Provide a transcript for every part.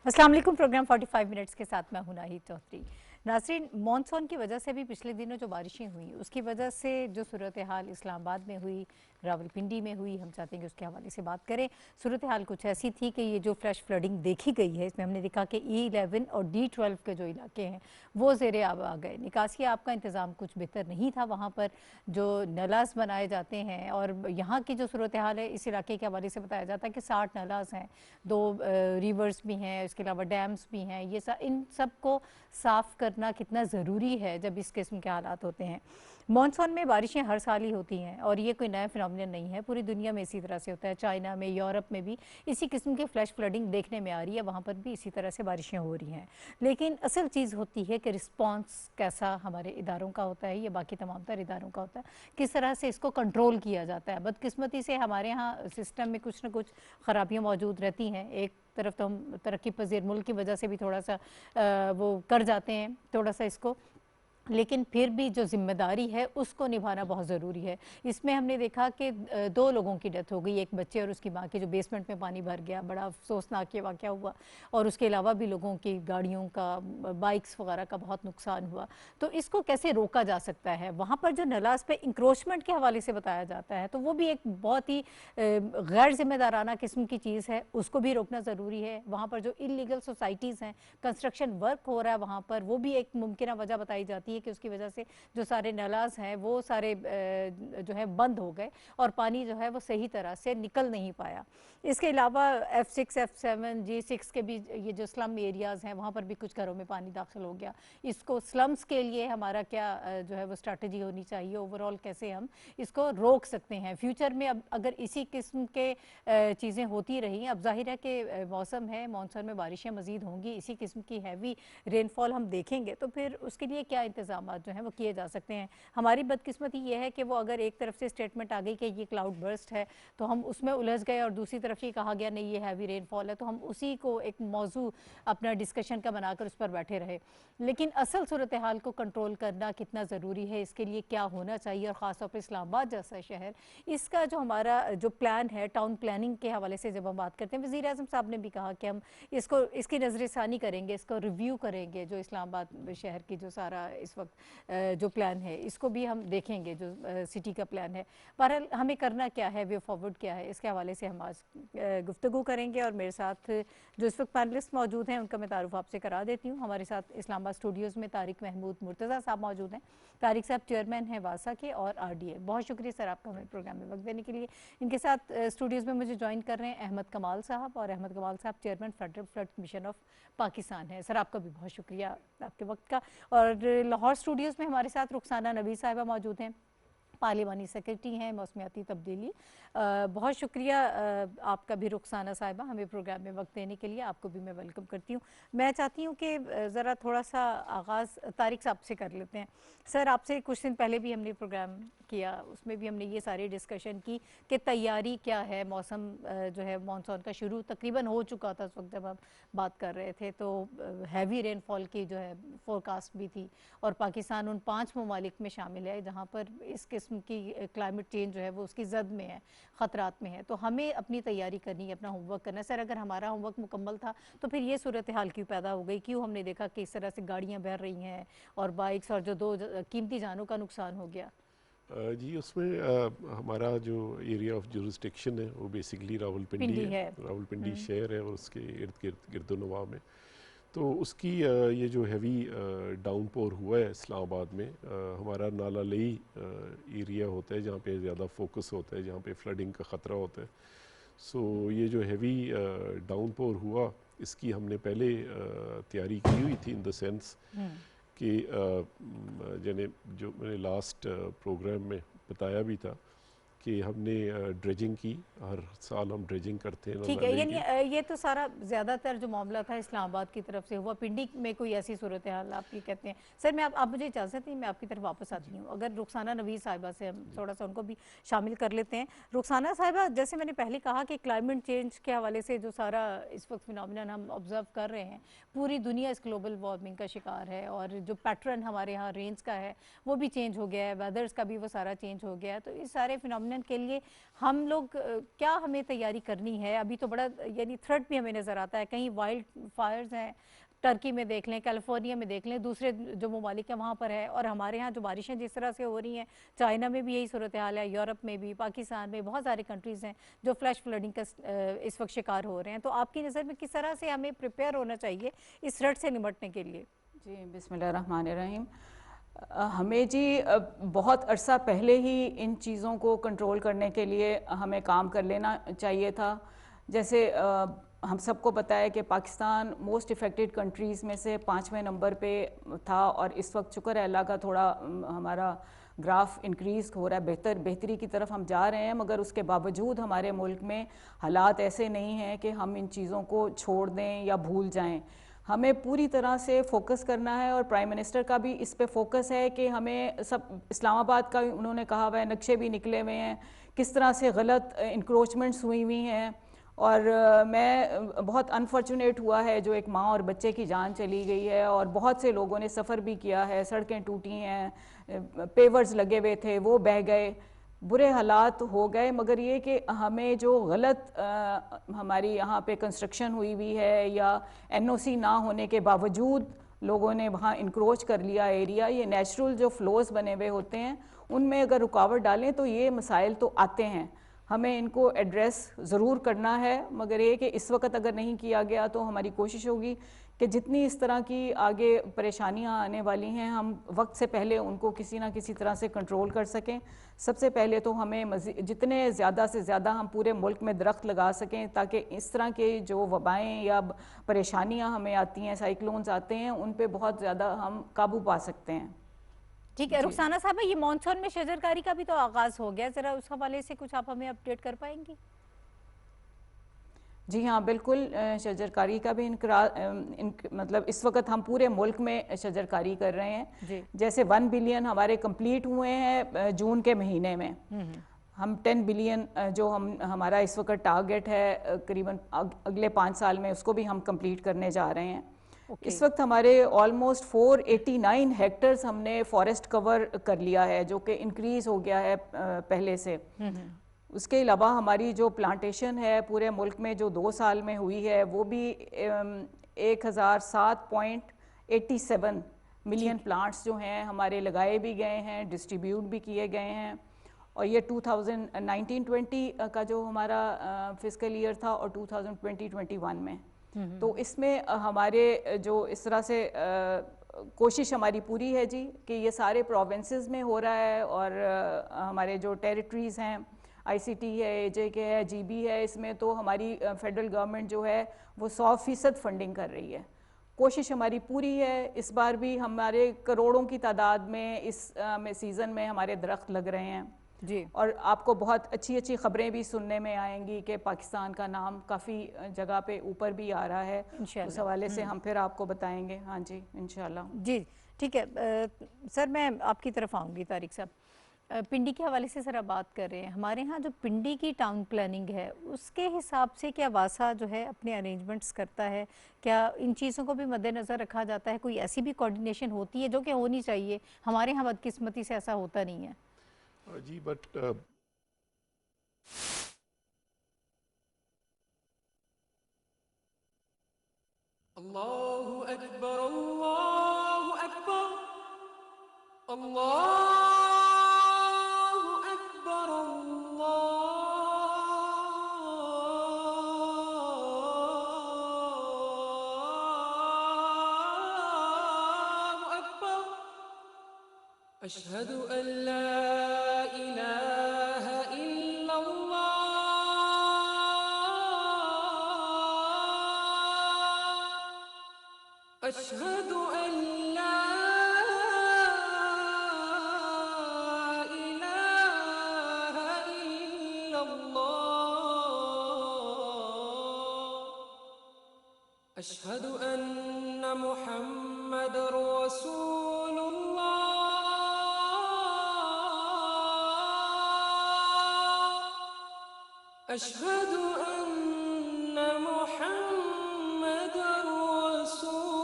अस्सलाम वालेकुम। Programme 45 minutes के साथ मैं हूं नाहिद चौधरी। नाज़रीन, मॉनसून की वजह से भी पिछले दिनों जो बारिशें हुई उसकी वजह से जो सूरत हाल इस्लामाबाद में हुई, रावलपिंडी में हुई, हम चाहते हैं कि उसके हवाले से बात करें। सूरत हाल कुछ ऐसी थी कि ये जो फ्लैश फ्लडिंग देखी गई है इसमें हमने देखा कि E11 और D12 के जो इलाके हैं वो ज़ेरे आब आ गए। निकासी आपका इंतज़ाम कुछ बेहतर नहीं था, वहाँ पर जो नलाज बनाए जाते हैं और यहाँ की जो सूरत हाल है इस इलाके के हवाले से बताया जाता है कि 60 नलाज हैं, 2 रिवर्स भी हैं, इसके अलावा डैम्स भी हैं। ये इन सब को साफ़ करना कितना ज़रूरी है जब इस किस्म के हालात होते हैं। मॉनसून में बारिशें हर साल ही होती हैं और ये कोई नया फिनोमिनन नहीं है, पूरी दुनिया में इसी तरह से होता है। चाइना में, यूरोप में भी इसी किस्म की फ्लैश फ्लडिंग देखने में आ रही है, वहाँ पर भी इसी तरह से बारिशें हो रही हैं। लेकिन असल चीज़ होती है कि रिस्पॉन्स कैसा हमारे इदारों का होता है, ये बाकी तमाम तर इदारों का होता है, किस तरह से इसको कंट्रोल किया जाता है। बदकिस्मती से हमारे यहाँ सिस्टम में कुछ ना कुछ ख़राबियाँ मौजूद रहती हैं। एक तरफ तो हम तरक्की पजीर मुल्क की वजह से भी थोड़ा सा वो कर जाते हैं थोड़ा सा इसको, लेकिन फिर भी जो ज़िम्मेदारी है उसको निभाना बहुत ज़रूरी है। इसमें हमने देखा कि 2 लोगों की डेथ हो गई, एक बच्चे और उसकी माँ की, जो बेसमेंट में पानी भर गया, बड़ा अफसोसनाक ये वाक़या हुआ। और उसके अलावा भी लोगों की गाड़ियों का, बाइक्स वगैरह का बहुत नुकसान हुआ। तो इसको कैसे रोका जा सकता है? वहाँ पर जो नलाज पे इंक्रोचमेंट के हवाले से बताया जाता है तो वो भी एक बहुत ही गैर ज़िम्मेदाराना किस्म की चीज़ है, उसको भी रोकना ज़रूरी है। वहाँ पर जो इल्लीगल सोसाइटीज़ हैं, कंस्ट्रक्शन वर्क हो रहा है वहाँ पर, वो भी एक मुमकिन वजह बताई जाती है कि उसकी वजह से जो सारे नालाज हैं वो सारे जो है बंद हो गए और पानी जो है वो सही तरह से निकल नहीं पाया। इसके अलावा F6, F7, G6 के भी ये जो स्लम एरियाज़ हैं वहाँ पर भी कुछ घरों में पानी दाखिल हो गया। इसको स्लम्स के लिए हमारा क्या जो है वो स्ट्रैटेजी होनी चाहिए, ओवरऑल कैसे हम इसको रोक सकते हैं फ्यूचर में। अब अगर इसी किस्म के चीज़ें होती रही, अब जाहिर है कि मौसम है, मानसून में बारिशें मज़ीद होंगी, इसी किस्म की हैवी रेनफॉल हम देखेंगे तो फिर उसके लिए क्या इंतज़ाम जो हैं वो किए जा सकते हैं। हमारी बदकिस्मती ये है कि वो अगर एक तरफ से स्टेटमेंट आ गई कि ये क्लाउड बर्स्ट है तो हम उसमें उलझ गए और दूसरी तरफ ये कहा गया नहीं ये हैवी रेनफॉल है, तो हम उसी को एक मौजू अपना डिस्कशन का बनाकर उस पर बैठे रहे। लेकिन असल सूरत हाल को कंट्रोल करना कितना ज़रूरी है, इसके लिए क्या होना चाहिए, और ख़ास तौर पर इस्लामाबाद जैसा शहर, इसका जो हमारा जो प्लान है टाउन प्लानिंग के हवाले से जब हम बात करते हैं, वज़ीर आज़म साहब ने भी कहा कि हम इसको इसकी नज़रसानी करेंगे, इसको रिव्यू करेंगे। जो इस्लामाबाद शहर की जो सारा इस वक्त जो प्लान है इसको भी हम देखेंगे, जो सिटी का प्लान है। बहरहाल हमें करना क्या है, वे फॉरवर्ड क्या है, इसके हवाले से हम आज गुफ्तगू करेंगे। और मेरे साथ जो इस वक्त पैनलिस्ट मौजूद हैं उनका मैं तारुफ आपसे करा देती हूँ। हमारे साथ इस्लामाबाद स्टूडियोज़ में तारिक महमूद मुर्तज़ा साहब मौजूद हैं। तारिक साहब चेयरमैन हैं वासा के और RDA। बहुत शुक्रिया सर आपका हमें प्रोग्राम में वक्त देने के लिए। इनके साथ स्टूडियोज़ में मुझे ज्वाइन कर रहे हैं अहमद कमाल साहब, और अहमद कमाल साहब chairman federal flood commission of Pakistan है। सर आपका भी बहुत शुक्रिया आपके वक्त का। और लाहौर स्टूडियोज़ में हमारे साथ रुखसाना नबी साहिबा मौजूद हैं, पार्लिमानी सेक्रेटरी हैं मौसमियाती तब्दीली। बहुत शुक्रिया आपका भी रुखसाना साहिबा हमें प्रोग्राम में वक्त देने के लिए, आपको भी मैं वेलकम करती हूँ। मैं चाहती हूँ कि ज़रा थोड़ा सा आगाज़ तारिक साहब से कर लेते हैं। सर आपसे कुछ दिन पहले भी हमने प्रोग्राम किया, उसमें भी हमने ये सारी डिस्कशन की कि तैयारी क्या है। मौसम जो है मानसून का शुरू तकरीबन हो चुका था उस वक्त जब हम बात कर रहे थे, तो हैवी रेनफॉल की जो है फोरकास्ट भी थी, और पाकिस्तान उन 5 ममालिक में शामिल है जहाँ पर इस किस्म की क्लाइमेट चेंज जो है वो उसकी जद में है, ख़तरात में है। तो हमें अपनी तैयारी करनी है, अपना होमवर्क करना है। सर अगर हमारा होमवर्क मुकम्मल था तो फिर ये सूरत हाल क्यों पैदा हो गई, क्यों हमने देखा कि इस तरह से गाड़ियाँ बह रही हैं और बाइक्स, और जो 2 कीमती जानों का नुकसान हो गया। जी, उसमें हमारा जो एरिया ऑफ जुरिस्डिक्शन है वो बेसिकली रावलपिंडी पिंडी है। है। रावलपिंडी शहर है और उसके इर्द गिर्द गिरदोनवा में। तो उसकी ये जो हैवी डाउनपोर हुआ है इस्लामाबाद में, हमारा नाला लई एरिया होता है जहाँ पे ज़्यादा फोकस होता है, जहाँ पे फ्लडिंग का ख़तरा होता है। सो ये जो हैवी डाउनपोर हुआ, इसकी हमने पहले तैयारी की हुई थी, इन द सेंस कि जने जो मैंने लास्ट प्रोग्राम में बताया भी था कि हमने ड्रेजिंग की, हर साल हम ड्रेजिंग करते हैं ठीक नाला है। लेक यानी की। ये तो सारा ज़्यादातर जो मामला था इस्लामाबाद की तरफ से हुआ, पिंडी में कोई ऐसी सूरत हाल आप ये कहते हैं। सर मैं आप मुझे इजाज़त नहीं, मैं आपकी तरफ वापस आती हूँ। अगर रुखसाना नवीद साहिबा से हम थोड़ा सा उनको भी शामिल कर लेते हैं। रुखसाना साहिबा, जैसे मैंने पहले कहा कि क्लाइमेट चेंज के हवाले से जो सारा इस वक्त फिनोमिनन हम ऑब्ज़र्व कर रहे हैं, पूरी दुनिया इस ग्लोबल वार्मिंग का शिकार है, और जो पैटर्न हमारे यहाँ रेंज का है वो भी चेंज हो गया है, वेदर्स का भी वो सारा चेंज हो गया है। तो इस सारे फिनोमिनन प्रोमिनेंट के लिए हम लोग क्या हमें तैयारी करनी है? अभी तो बड़ा यानी थ्रेट भी हमें नज़र आता है, कहीं वाइल्ड फायर्स हैं, टर्की में देख लें, कैलिफोर्निया में देख लें, दूसरे जो ममालिक हैं वहाँ पर है, और हमारे यहाँ जो बारिशें जिस तरह से हो रही हैं, चाइना में भी यही सूरत हाल है, यूरोप में भी, पाकिस्तान में, बहुत सारे कंट्रीज़ हैं जो फ्लैश फ्लडिंग का इस वक्त शिकार हो रहे हैं। तो आपकी नज़र में किस तरह से हमें प्रिपेयर होना चाहिए इस थ्रेट से निपटने के लिए? जी, बिस्मिल्लाहिर्रहमानिर्रहीम। हमें जी बहुत अरसा पहले ही इन चीज़ों को कंट्रोल करने के लिए हमें काम कर लेना चाहिए था। जैसे हम सबको पता है कि पाकिस्तान मोस्ट इफ़ेक्टेड कंट्रीज़ में से 5वें नंबर पे था, और इस वक्त शुक्र है अल्लाह का थोड़ा हमारा ग्राफ इंक्रीज़ हो रहा है, बेहतरी की तरफ हम जा रहे हैं। मगर उसके बावजूद हमारे मुल्क में हालात ऐसे नहीं हैं कि हम इन चीज़ों को छोड़ दें या भूल जाएं। हमें पूरी तरह से फोकस करना है, और प्राइम मिनिस्टर का भी इस पे फोकस है कि हमें सब, इस्लामाबाद का उन्होंने कहा हुआ है, नक्शे भी निकले हुए हैं किस तरह से गलत इंक्रोचमेंट्स हुई हुई हैं। और मैं बहुत अनफॉर्चुनेट हुआ है जो एक माँ और बच्चे की जान चली गई है, और बहुत से लोगों ने सफ़र भी किया है, सड़कें टूटी हैं, पेवर्स लगे हुए थे वो बह गए, बुरे हालात हो गए। मगर ये कि हमें जो गलत हमारी यहाँ पे कंस्ट्रक्शन हुई हुई है या एनओसी ना होने के बावजूद लोगों ने वहाँ इंक्रोच कर लिया एरिया, ये नेचुरल जो फ्लोज बने हुए होते हैं उनमें अगर रुकावट डालें तो ये मसाइल तो आते हैं, हमें इनको एड्रेस ज़रूर करना है। मगर ये कि इस वक्त अगर नहीं किया गया तो हमारी कोशिश होगी कि जितनी इस तरह की आगे परेशानियां आने वाली हैं हम वक्त से पहले उनको किसी ना किसी तरह से कंट्रोल कर सकें। सबसे पहले तो हमें जितने ज़्यादा से ज़्यादा हम पूरे मुल्क में दरख्त लगा सकें, ताकि इस तरह के जो वबाएँ या परेशानियां हमें आती हैं, साइक्लोन्स आते हैं, उन पे बहुत ज़्यादा हम काबू पा सकते हैं। ठीक है रुखसाना साहब, ये मॉनसून में शजरकारी का भी तो आगाज हो गया, जरा उस हवाले से कुछ आप हमें अपडेट कर पाएंगी? जी हाँ, बिल्कुल। शजरकारी का भी मतलब इस वक्त हम पूरे मुल्क में शजरकारी कर रहे हैं। जैसे 1 बिलियन हमारे कंप्लीट हुए हैं जून के महीने में। हम 10 बिलियन जो हमारा इस वक्त टारगेट है करीबन अगले 5 साल में, उसको भी हम कंप्लीट करने जा रहे हैं। इस वक्त हमारे ऑलमोस्ट 489 हेक्टर्स हमने फॉरेस्ट कवर कर लिया है, जो कि इंक्रीज हो गया है पहले से। उसके अलावा हमारी जो प्लांटेशन है पूरे मुल्क में जो 2 साल में हुई है वो भी 1007.87 मिलियन प्लांट्स जो हैं हमारे लगाए भी गए हैं, डिस्ट्रीब्यूट भी किए गए हैं। और ये 2019-20 का जो हमारा फिस्कल ईयर था, और 2020-21 में, तो इसमें हमारे जो इस तरह से कोशिश हमारी पूरी है जी कि ये सारे प्रोविंसेस में हो रहा है। और हमारे जो टेरिटरीज़ हैं, आईसीटी है, एजेके है, जीबी है, इसमें तो हमारी फेडरल गवर्नमेंट जो है वो 100% फंडिंग कर रही है। कोशिश हमारी पूरी है। इस बार भी हमारे करोड़ों की तादाद में इस सीज़न में हमारे दरख्त लग रहे हैं जी। और आपको बहुत अच्छी अच्छी ख़बरें भी सुनने में आएंगी कि पाकिस्तान का नाम काफ़ी जगह पे ऊपर भी आ रहा है। उस हवाले से हम फिर आपको बताएंगे। हाँ जी, इंशाल्लाह जी। ठीक है सर, मैं आपकी तरफ आऊँगी। तारिक साहब, पिंडी के हवाले से ज़रा बात कर रहे हैं। हमारे यहाँ जो पिंडी की टाउन प्लानिंग है उसके हिसाब से क्या वासा जो है अपने अरेंजमेंट्स करता है? क्या इन चीज़ों को भी मद्देनज़र रखा जाता है? कोई ऐसी भी कोऑर्डिनेशन होती है जो कि होनी चाहिए? हमारे यहाँ बदकिस्मती से ऐसा होता नहीं है जी। बट अल्लाहु अकबर, अल्लाहु अकबर, अल्लाहु अकबर, अल्लाहु अकबर, अशहदु अल्ला इलाहा इल्लल्लाह, अशहदु अल्ला इलाहा इल्लल्लाह, अशहदु अन्ना मुहम्मदर रसूलुल्लाह, अशहदु अन्ना मुहम्मदर रसूलुल्लाह,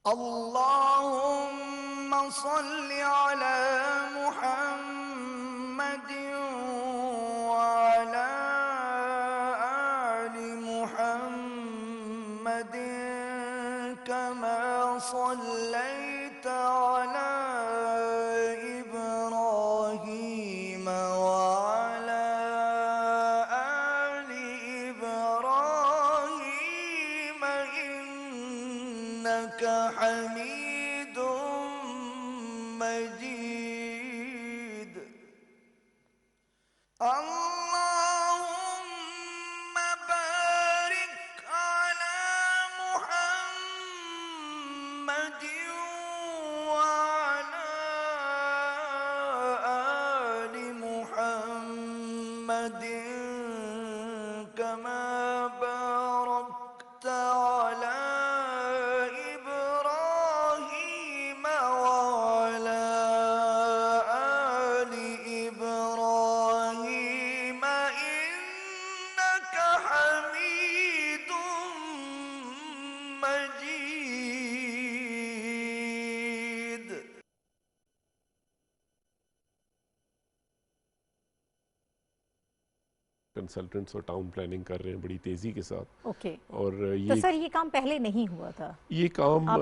अल्लाहुम्मा सल्लि अला मुहम्मद व अला आलि मुहम्मद कमा सल्लैता अला इब्राहीम व अला आलि इब्राहीम इन्नका हमीदुम मजीद। अल्लाहुम्मा बारिक अला मुहम्मद व अला आलि मुहम्मद कमा बारकता अला इब्राहीम व अला आलि इब्राहीम इन्नका हमीदुम मजीद। कंसल्टेंट्स और टाउन प्लानिंग कर रहे हैं बड़ी तेज़ी के साथ। ओके, और तो ये सर ये काम पहले नहीं हुआ था? ये काम आप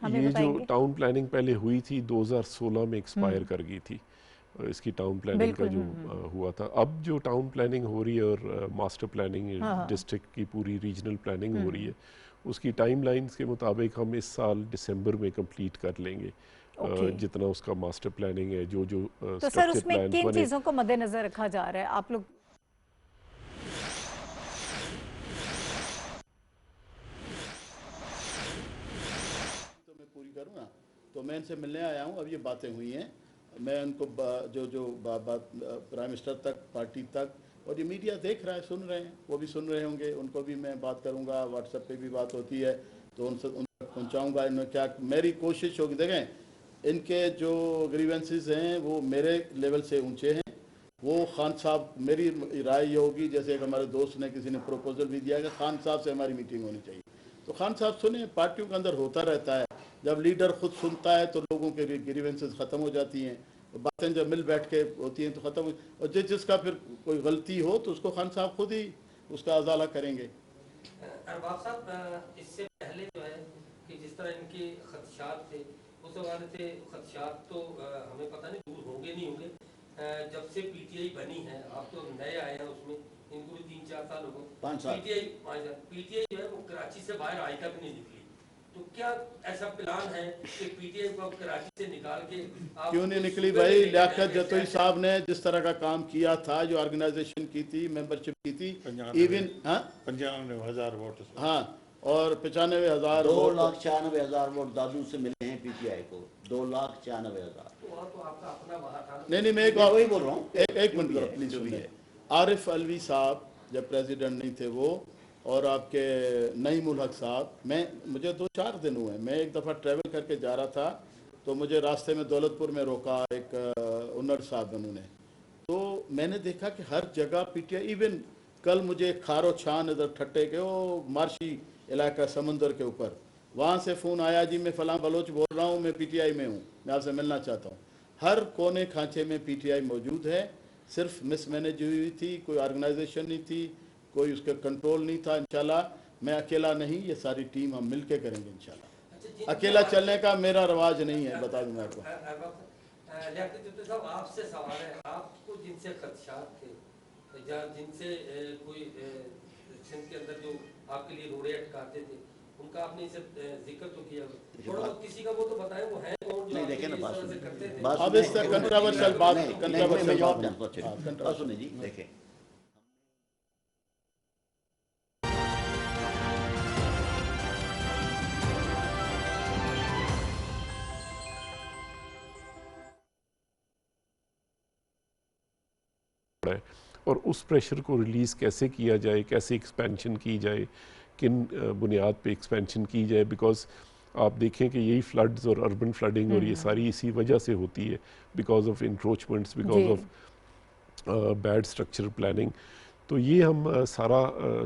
हमें ये जो बताएंगे? टाउन प्लानिंग पहले हुई थी 2016 में एक्सपायर कर गई थी। इसकी टाउन प्लानिंग का बिल्कुल, जो हुआ था, अब जो टाउन प्लानिंग हो रही है और मास्टर प्लानिंग हाँ। डिस्ट्रिक्ट की पूरी रीजनल प्लानिंग हो रही है, उसकी टाइमलाइंस के मुताबिक हम इस साल दिसंबर में कंप्लीट कर लेंगे। ओके। जितना उसका मास्टर प्लानिंग है, जो जो तो सर स्ट्रक्चर उसमें प्लान किन बने, चीज़ों को मद्देनजर रखा जा रहा है आप लोग? तो मैं पूरी करूँ ना, तो मैं इनसे मिलने आया हूँ। अब ये बातें हुई हैं, मैं उनको जो बात प्राइम मिनिस्टर तक, पार्टी तक, और ये मीडिया देख रहा है, सुन रहे हैं, वो भी सुन रहे होंगे, उनको भी मैं बात करूँगा। व्हाट्सएप पे भी बात होती है तो उन तक पहुँचाऊँगा। इन्होंने क्या, मेरी कोशिश होगी, देखें इनके जो ग्रीवेंसेस हैं वो मेरे लेवल से ऊंचे हैं। वो खान साहब, मेरी राय ये होगी, जैसे एक हमारे दोस्त ने, किसी ने प्रपोजल भी दिया कि खान साहब से हमारी मीटिंग होनी चाहिए, तो खान साहब सुने। पार्टियों के अंदर होता रहता है, जब लीडर खुद सुनता है तो लोगों के ग्रीवेंसेस ख़त्म हो जाती हैं, तो बातें जब मिल बैठ के होती हैं तो ख़त्म हो, और जिसका फिर कोई गलती हो तो उसको खान साहब खुद ही उसका अजाला करेंगे। अरबाब साहब, इससे पहले जो है कि जिस तरह इनके खदशात थे, उस हवाले से खदशात तो हमें पता नहीं दूर होंगे नहीं होंगे। जब से पीटीआई बनी है, आप तो नए आए हैं उसमें, इनको भी 3-4 साल हो गए। 5 साल। पीटीआई जो है वो कराची से बाहर आज तक नहीं निकली, तो क्या ऐसा प्लान है कि पीटीआई को अब कराची से निकाल के क्यों नहीं निकली भाई? लियाकत जतोई साहब ने जिस तरह का काम किया था, जो ऑर्गेनाइजेशन की थी, मेंबरशिप की थी, इवन 95,000 वोट, हाँ, और 95,000 2,96,000 वोट दादू से मिले हैं पीटीआई को, 2,96,000। तो आपका अपना वहाँ था। नहीं, मैं वही बोल रहा हूँ। एक मिनट प्लीज सुनिए। आरिफ अलवी साहब जब प्रेसिडेंट नहीं थे वो, और आपके नईमुल हक साहब, मुझे 2-4 दिन हुए, मैं एक दफ़ा ट्रैवल करके जा रहा था तो मुझे रास्ते में दौलतपुर में रोका एक उन्नड़ साहब, उन्होंने, तो मैंने देखा कि हर जगह पीटीआई। इवन कल मुझे खारो छान इधर ठट्टे के वो मार्शी इलाका समंदर के ऊपर, वहाँ से फ़ोन आया, जी मैं फ़लाँ बलोच बोल रहा हूँ, मैं पीटीआई में हूँ, मैं आपसे मिलना चाहता हूँ। हर कोने खांचे में पीटीआई मौजूद है, सिर्फ मिसमैनेज हुई थी, कोई ऑर्गेनाइजेशन नहीं थी, कोई उसका कंट्रोल नहीं था। इंशाल्लाह मैं अकेला नहीं, ये सारी टीम हम मिल के करेंगे इंशाल्लाह। अकेला चलने का मेरा रवाज नहीं है, बता दूँ मैं आपको। साहब आपसे सवाल है, आपको जिनसे खदशात थे या जिनसे कोई सिंध के अंदर जो आपके लिए रोड़े अटकाते थे, उनका आपने इसे जिक्र तो किया, थोड़ा बहुत किसी का वो तो बताएं, वो है कौन जो देखे ना बात से करते थे? अब इस कंट्रोवर्शियल बात, कंट्रोवर्शियल बात सुनिए जी, देखें है, और उस प्रेशर को रिलीज़ कैसे किया जाए, कैसे एक्सपेंशन की जाए, किन बुनियाद पे एक्सपेंशन की जाए। बिकॉज आप देखें कि यही फ्लड्स और अर्बन फ्लडिंग और ये सारी इसी वजह से होती है, because of encroachments, because of bad structure planning. तो ये हम सारा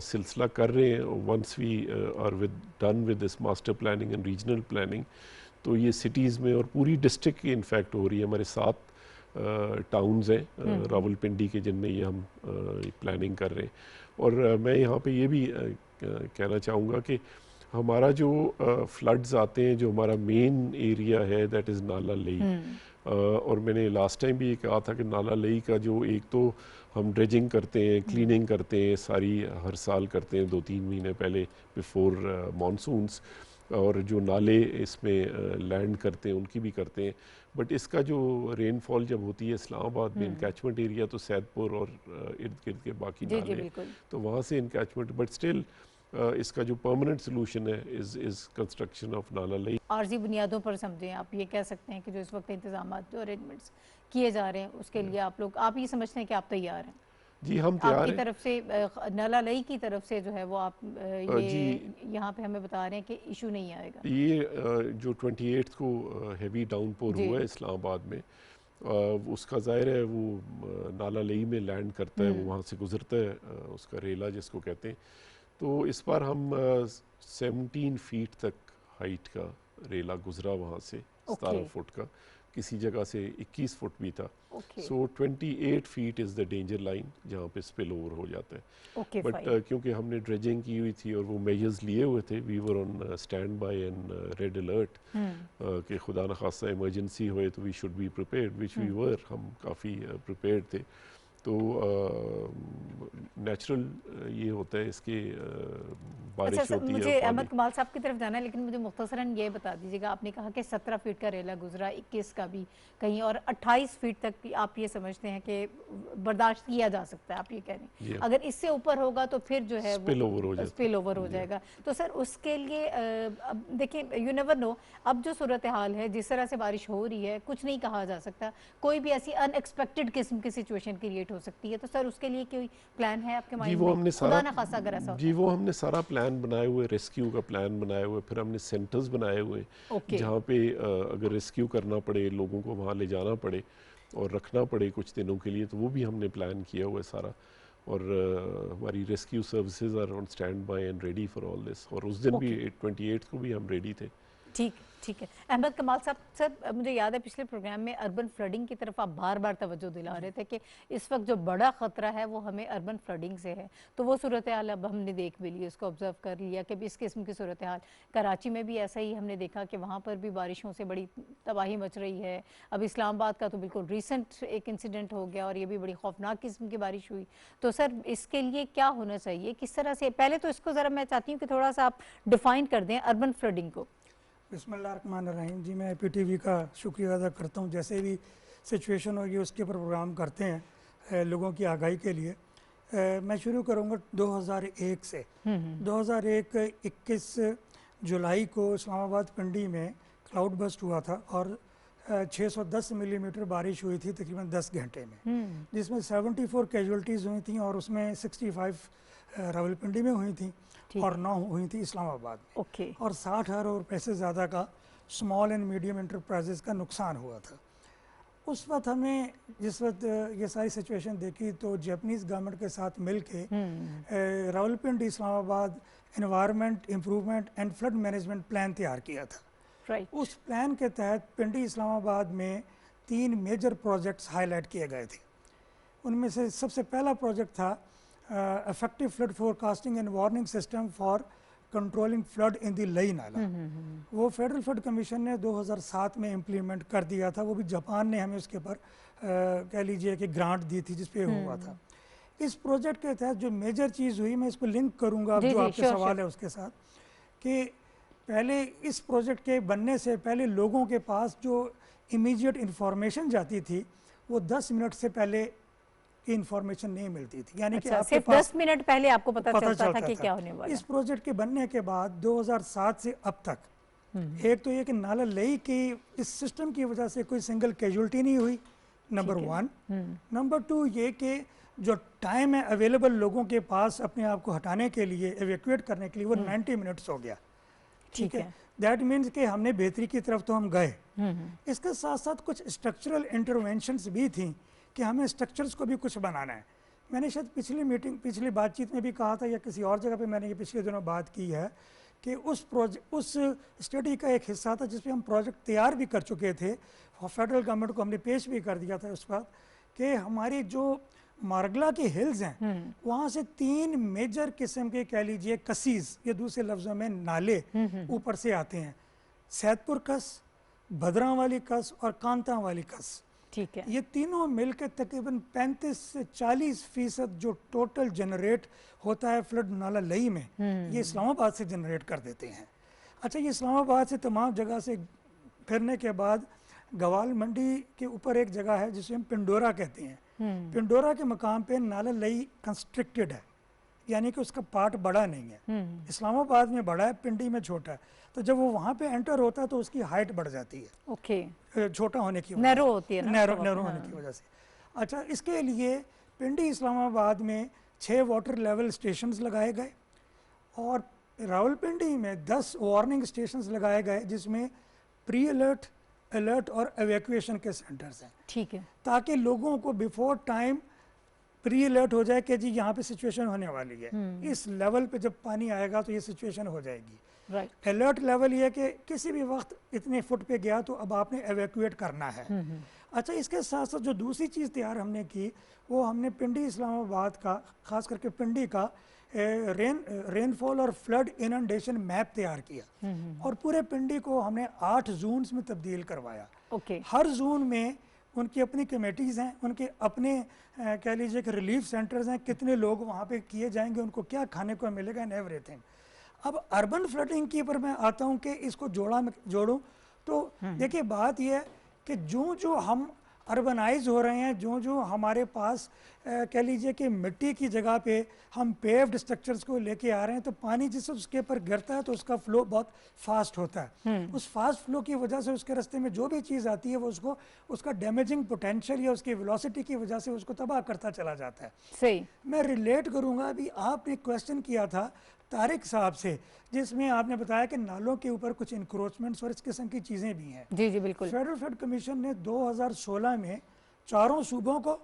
सिलसिला कर रहे हैं। Once we are done with this master planning and regional planning, तो ये सिटीज़ में और पूरी डिस्ट्रिक्ट की इनफैक्ट हो रही है। हमारे 7 टाउन्स हैं रावलपिंडी के जिनमें ये हम प्लानिंग कर रहे हैं। और मैं यहाँ पे ये भी कहना चाहूँगा कि हमारा जो फ्लड्स आते हैं, जो हमारा मेन एरिया है दैट इज़ नाला लई। और मैंने लास्ट टाइम भी ये कहा था कि नाला लई का जो एक तो हम ड्रेजिंग करते हैं, क्लीनिंग करते हैं, सारी हर साल करते हैं 2-3 महीने पहले बिफोर मॉनसून्स, और जो नाले इसमें लैंड करते हैं उनकी भी करते हैं। बट इसका जो रेनफॉल जब होती है इस्लामाबाद में इनकैचमेंट एरिया, तो सैदपुर और इर्द गिर्द के बाकी नाले, तो वहाँ से इनकैचमेंट, बट स्टिल इसका जो परमानेंट सोल्यूशन है इज़ कंस्ट्रक्शन ऑफ नाला लई। आर्जी बुनियादों पर समझें, आप ये कह सकते हैं कि जो इस वक्त इंतजाम जो अरेंजमेंट्स किए जा रहे हैं उसके लिए आप ये समझते हैं कि आप तैयार हैं? जी हम तैयार हैं। आपकी तरफ से नाला लई की तरफ से जो है वो आप ये यहाँ पे हमें बता रहे हैं कि इशू नहीं आएगा। ये जो 28 को हैवी डाउनपोर हुआ है इस्लामाबाद में, उसका ज़ाहिर है वो नाला लई में लैंड करता है, वो वहाँ से गुजरता है, उसका रेला जिसको कहते हैं। तो इस बार हम 17 फीट तक हाइट का रेला गुजरा वहाँ से, 17 फुट का, किसी जगह से 21 फुट भी था। सो 28 feet is the danger line जहाँ पे स्पिल ओवर हो जाता है। बट क्योंकि हमने ड्रेजिंग की हुई थी और वो मेजर्स लिए हुए थे, we were on stand by and red alert कि खुदा न खासा इमरजेंसी होए तो we should be prepared, which we were, हम काफ़ी प्रिपेयर्ड थे। तो नेचुरल ये होता है इसके बारिश होती है। मुझे अहमद कमाल साहब की तरफ जाना है, लेकिन मुझे मुख्तसरन ये बता दीजिएगा, आपने कहा कि 17 फीट का रेला गुजरा, 21 का भी कहीं, और 28 फीट तक आप ये समझते हैं कि बर्दाश्त किया जा सकता है, आप ये कह रहे हैं। अगर इससे ऊपर होगा तो फिर जो है स्पिल ओवर हो जाएगा। तो सर उसके लिए देखिए, यू नेवर नो, अब जो सूरत हाल है, जिस तरह से बारिश हो रही है, कुछ नहीं कहा जा सकता, कोई भी ऐसी अनएक्सपेक्टेड किस्म की सिचुएशन क्रिएट हो सकती है। तो सर उसके लिए कोई प्लान है आपके माइंड में? वो हमने सारा प्लान बनाए हुए, रेस्क्यू का प्लान बनाए हुए, फिर हमने सेंटर्स बनाए हुए जहाँ पे अगर रेस्क्यू करना पड़े, लोगों को वहाँ ले जाना पड़े और रखना पड़े कुछ दिनों के लिए, तो वो भी हमने प्लान किया हुआ है सारा। और हमारी rescue services are on stand by and ready for all this. और उस दिन भी 28 को भी हम रेडी थे। ठीक है। अहमद कमाल साहब, सर मुझे याद है पिछले प्रोग्राम में अर्बन फ्लडिंग की तरफ आप बार बार तवज्जो दिला रहे थे कि इस वक्त जो बड़ा ख़तरा है वो हमें अर्बन फ्लडिंग से है। तो वो सूरत हाल अब हमने देख भी ली, उसको ऑब्जर्व कर लिया कि इस किस्म की सूरत हाल कराची में भी ऐसा ही हमने देखा कि वहाँ पर भी बारिशों से बड़ी तबाही मच रही है। अब इस्लामाबाद का तो बिल्कुल रिसेंट एक इंसिडेंट हो गया और ये भी बड़ी खौफनाक किस्म की बारिश हुई। तो सर इसके लिए क्या होना चाहिए, किस तरह से, पहले तो इसको ज़रा मैं चाहती हूँ कि थोड़ा सा आप डिफ़ाइन कर दें अर्बन फ्लडिंग को। बिस्मिल्लाहिर्रहमानिर्रहीम जी, मैं PTV का शुक्रिया अदा करता हूँ। जैसे भी सिचुएशन होगी उसके ऊपर प्रोग्राम करते हैं लोगों की आगाही के लिए। मैं शुरू करूँगा 2001 से। 2001 21 जुलाई को इस्लामाबाद पिंडी में क्लाउड बस्ट हुआ था और 610 मिलीमीटर बारिश हुई थी तकरीबन 10 घंटे में, जिसमें 74 कैजुअल्टीज़ हुई थी और उसमें 65 रावलपिंडी में हुई थी और 9 हुई थी इस्लामाबाद में। और 60,000 रुपये से ज़्यादा का स्मॉल एंड मीडियम इंटरप्राइजेज़ का नुकसान हुआ था। उस वक्त हमें जिस वक्त ये सारी सिचुएशन देखी तो जापानीज़ गवर्नमेंट के साथ मिल के Rawalpindi Islamabad environment improvement and flood management plan तैयार किया था। उस प्लान के तहत पिंडी इस्लामाबाद में 3 मेजर प्रोजेक्ट्स हाईलाइट किए गए थे। उनमें से सबसे पहला प्रोजेक्ट था effective flood forecasting and warning system for controlling flood in the लई नाला। वो फेडरल फ्लड कमीशन ने 2007 में इम्प्लीमेंट कर दिया था। वो भी जापान ने हमें उसके ऊपर कह लीजिए कि ग्रांट दी थी जिस पे हुआ था। इस प्रोजेक्ट के तहत जो मेजर चीज़ हुई, मैं इसको लिंक करूँगा जो आपके सवाल है उसके साथ, कि पहले इस प्रोजेक्ट के बनने से पहले लोगों के पास जो इमीडिएट इंफॉर्मेशन जाती थी वो 10 मिनट से पहले की इंफॉर्मेशन नहीं मिलती थी। यानी कि आपके सिर्फ 10 मिनट पहले आपको पता चलता था कि क्या होने वाला है। इस प्रोजेक्ट के बनने के बाद 2007 से अब तक एक तो ये कि नाला लई की इस सिस्टम की वजह से कोई सिंगल कैजुअल्टी नहीं हुई, नंबर 1। नंबर 2 ये कि जो टाइम है अवेलेबल लोगों के पास अपने आप को हटाने के लिए, एवैक्यूएट करने के लिए, वो 90 मिनट्स हो गया। ठीक है, दैट मीन्स कि हमने बेहतरी की तरफ तो हम गए। इसके साथ साथ कुछ स्ट्रक्चरल इंटरवेंशंस भी थी कि हमें स्ट्रक्चर्स को भी कुछ बनाना है। मैंने शायद पिछली बातचीत में भी कहा था या किसी और जगह पे मैंने ये पिछले दिनों बात की है कि उस स्टडी का एक हिस्सा था जिसपे हम प्रोजेक्ट तैयार भी कर चुके थे और फेडरल गवर्नमेंट को हमने पेश भी कर दिया था उस वक्त कि हमारी जो मारगला के हिल्स हैं वहाँ से 3 मेजर किस्म के कह लीजिए कसीज, ये दूसरे लफ्ज़ों में नाले ऊपर से आते हैं, सैदपुर कस, भद्रां कस और कांता वाली कस। ठीक है। ये तीनों मिलकर तकरीबन 35 से 40% जो टोटल जनरेट होता है फ्लड नाला लई में, ये इस्लामाबाद से जनरेट कर देते हैं। अच्छा, ये इस्लामाबाद से तमाम जगह से फिरने के बाद गवाल मंडी के ऊपर एक जगह है जिसे हम पिंडोरा कहते हैं। पिंडोरा के मकाम पे नाला लई कंस्ट्रिक्टेड है, यानी कि उसका पार्ट बड़ा नहीं है। इस्लामाबाद में बड़ा है, पिंडी में छोटा है। तो जब वो वहाँ पे एंटर होता है तो उसकी हाइट बढ़ जाती है, ओके, छोटा होने की नैरो होती है ना, नैरो होने की वजह से। अच्छा, इसके लिए पिंडी इस्लामाबाद में 6 वाटर लेवल स्टेशंस लगाए गए और रावलपिंडी में 10 वार्निंग स्टेशंस लगाए गए जिसमें प्री अलर्ट, अलर्ट और एवैक्यूएशन के सेंटर्स हैं। ठीक है, ताकि लोगों को बिफोर टाइम प्री अलर्ट हो जाए कि जी यहाँ पे सिचुएशन होने वाली है, इस लेवल पे जब पानी आएगा तो ये सिचुएशन हो जाएगी। राइट। अलर्ट लेवल ये कि किसी भी वक्त इतने फुट पे गया तो अब आपने एवैक्यूएट करना है। अच्छा, इसके साथ साथ जो दूसरी चीज़ तैयार हमने की वो हमने पिंडी इस्लामाबाद का, ख़ास करके पिंडी का रेनफॉल और फ्लड इनंडेशन मैप तैयार किया और पूरे पिंडी को हमने 8 जोन्स में तब्दील करवाया। ओके। हर जोन में उनकी अपनी कमेटीज़ हैं, उनके अपने कह लीजिए कि रिलीफ सेंटर्स हैं, कितने लोग वहाँ पे किए जाएंगे, उनको क्या खाने को मिलेगा एंड एवरीथिंग। अब अर्बन फ्लडिंग की पर मैं आता हूँ कि इसको जोड़ूँ तो देखिए बात यह है कि जो हम अर्बनाइज हो रहे हैं, जो हमारे पास कह लीजिए कि मिट्टी की जगह पे हम पेव्ड स्ट्रक्चर्स को लेके आ रहे हैं तो पानी जिससे उसके ऊपर गिरता है तो उसका फ्लो बहुत फास्ट होता है। उस फास्ट फ्लो की वजह से उसके रास्ते में जो भी चीज़ आती है वो उसको उसका डैमेजिंग पोटेंशियल या उसकी वेलोसिटी की वजह से उसको तबाह करता चला जाता है। सही। मैं रिलेट करूँगा, अभी आपने क्वेश्चन किया था तारिक साहब से जिसमें आपने बताया कि नालों के ऊपर कुछ इंक्रोचमेंट्स और इस किस्म की चीज़ें भी हैं। जी जी बिल्कुल। फेडरल फ्लड कमीशन ने 2016 में 4 सूबों को,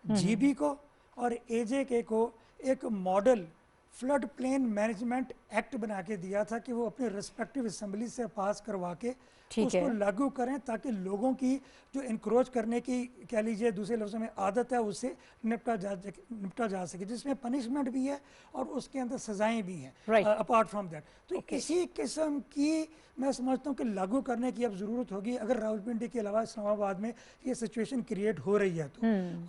जीबी को और एजेके को एक model flood plain management act बना के दिया था कि वो अपने रिस्पेक्टिव असेंबली से पास करवा के उसको लागू करें ताकि लोगों की जो इंक्रोच करने की कह लीजिए दूसरे लफ्ज़ों में आदत है उससे निपटा जा सके, जिसमें पनिशमेंट भी है और उसके अंदर सजाएं भी हैं अपार्ट फ्रॉम दैट। तो इसी किस्म की मैं समझता हूँ कि लागू करने की अब ज़रूरत होगी अगर रावलपिंडी के अलावा इस्लामाबाद में ये सिचुएशन क्रिएट हो रही है तो।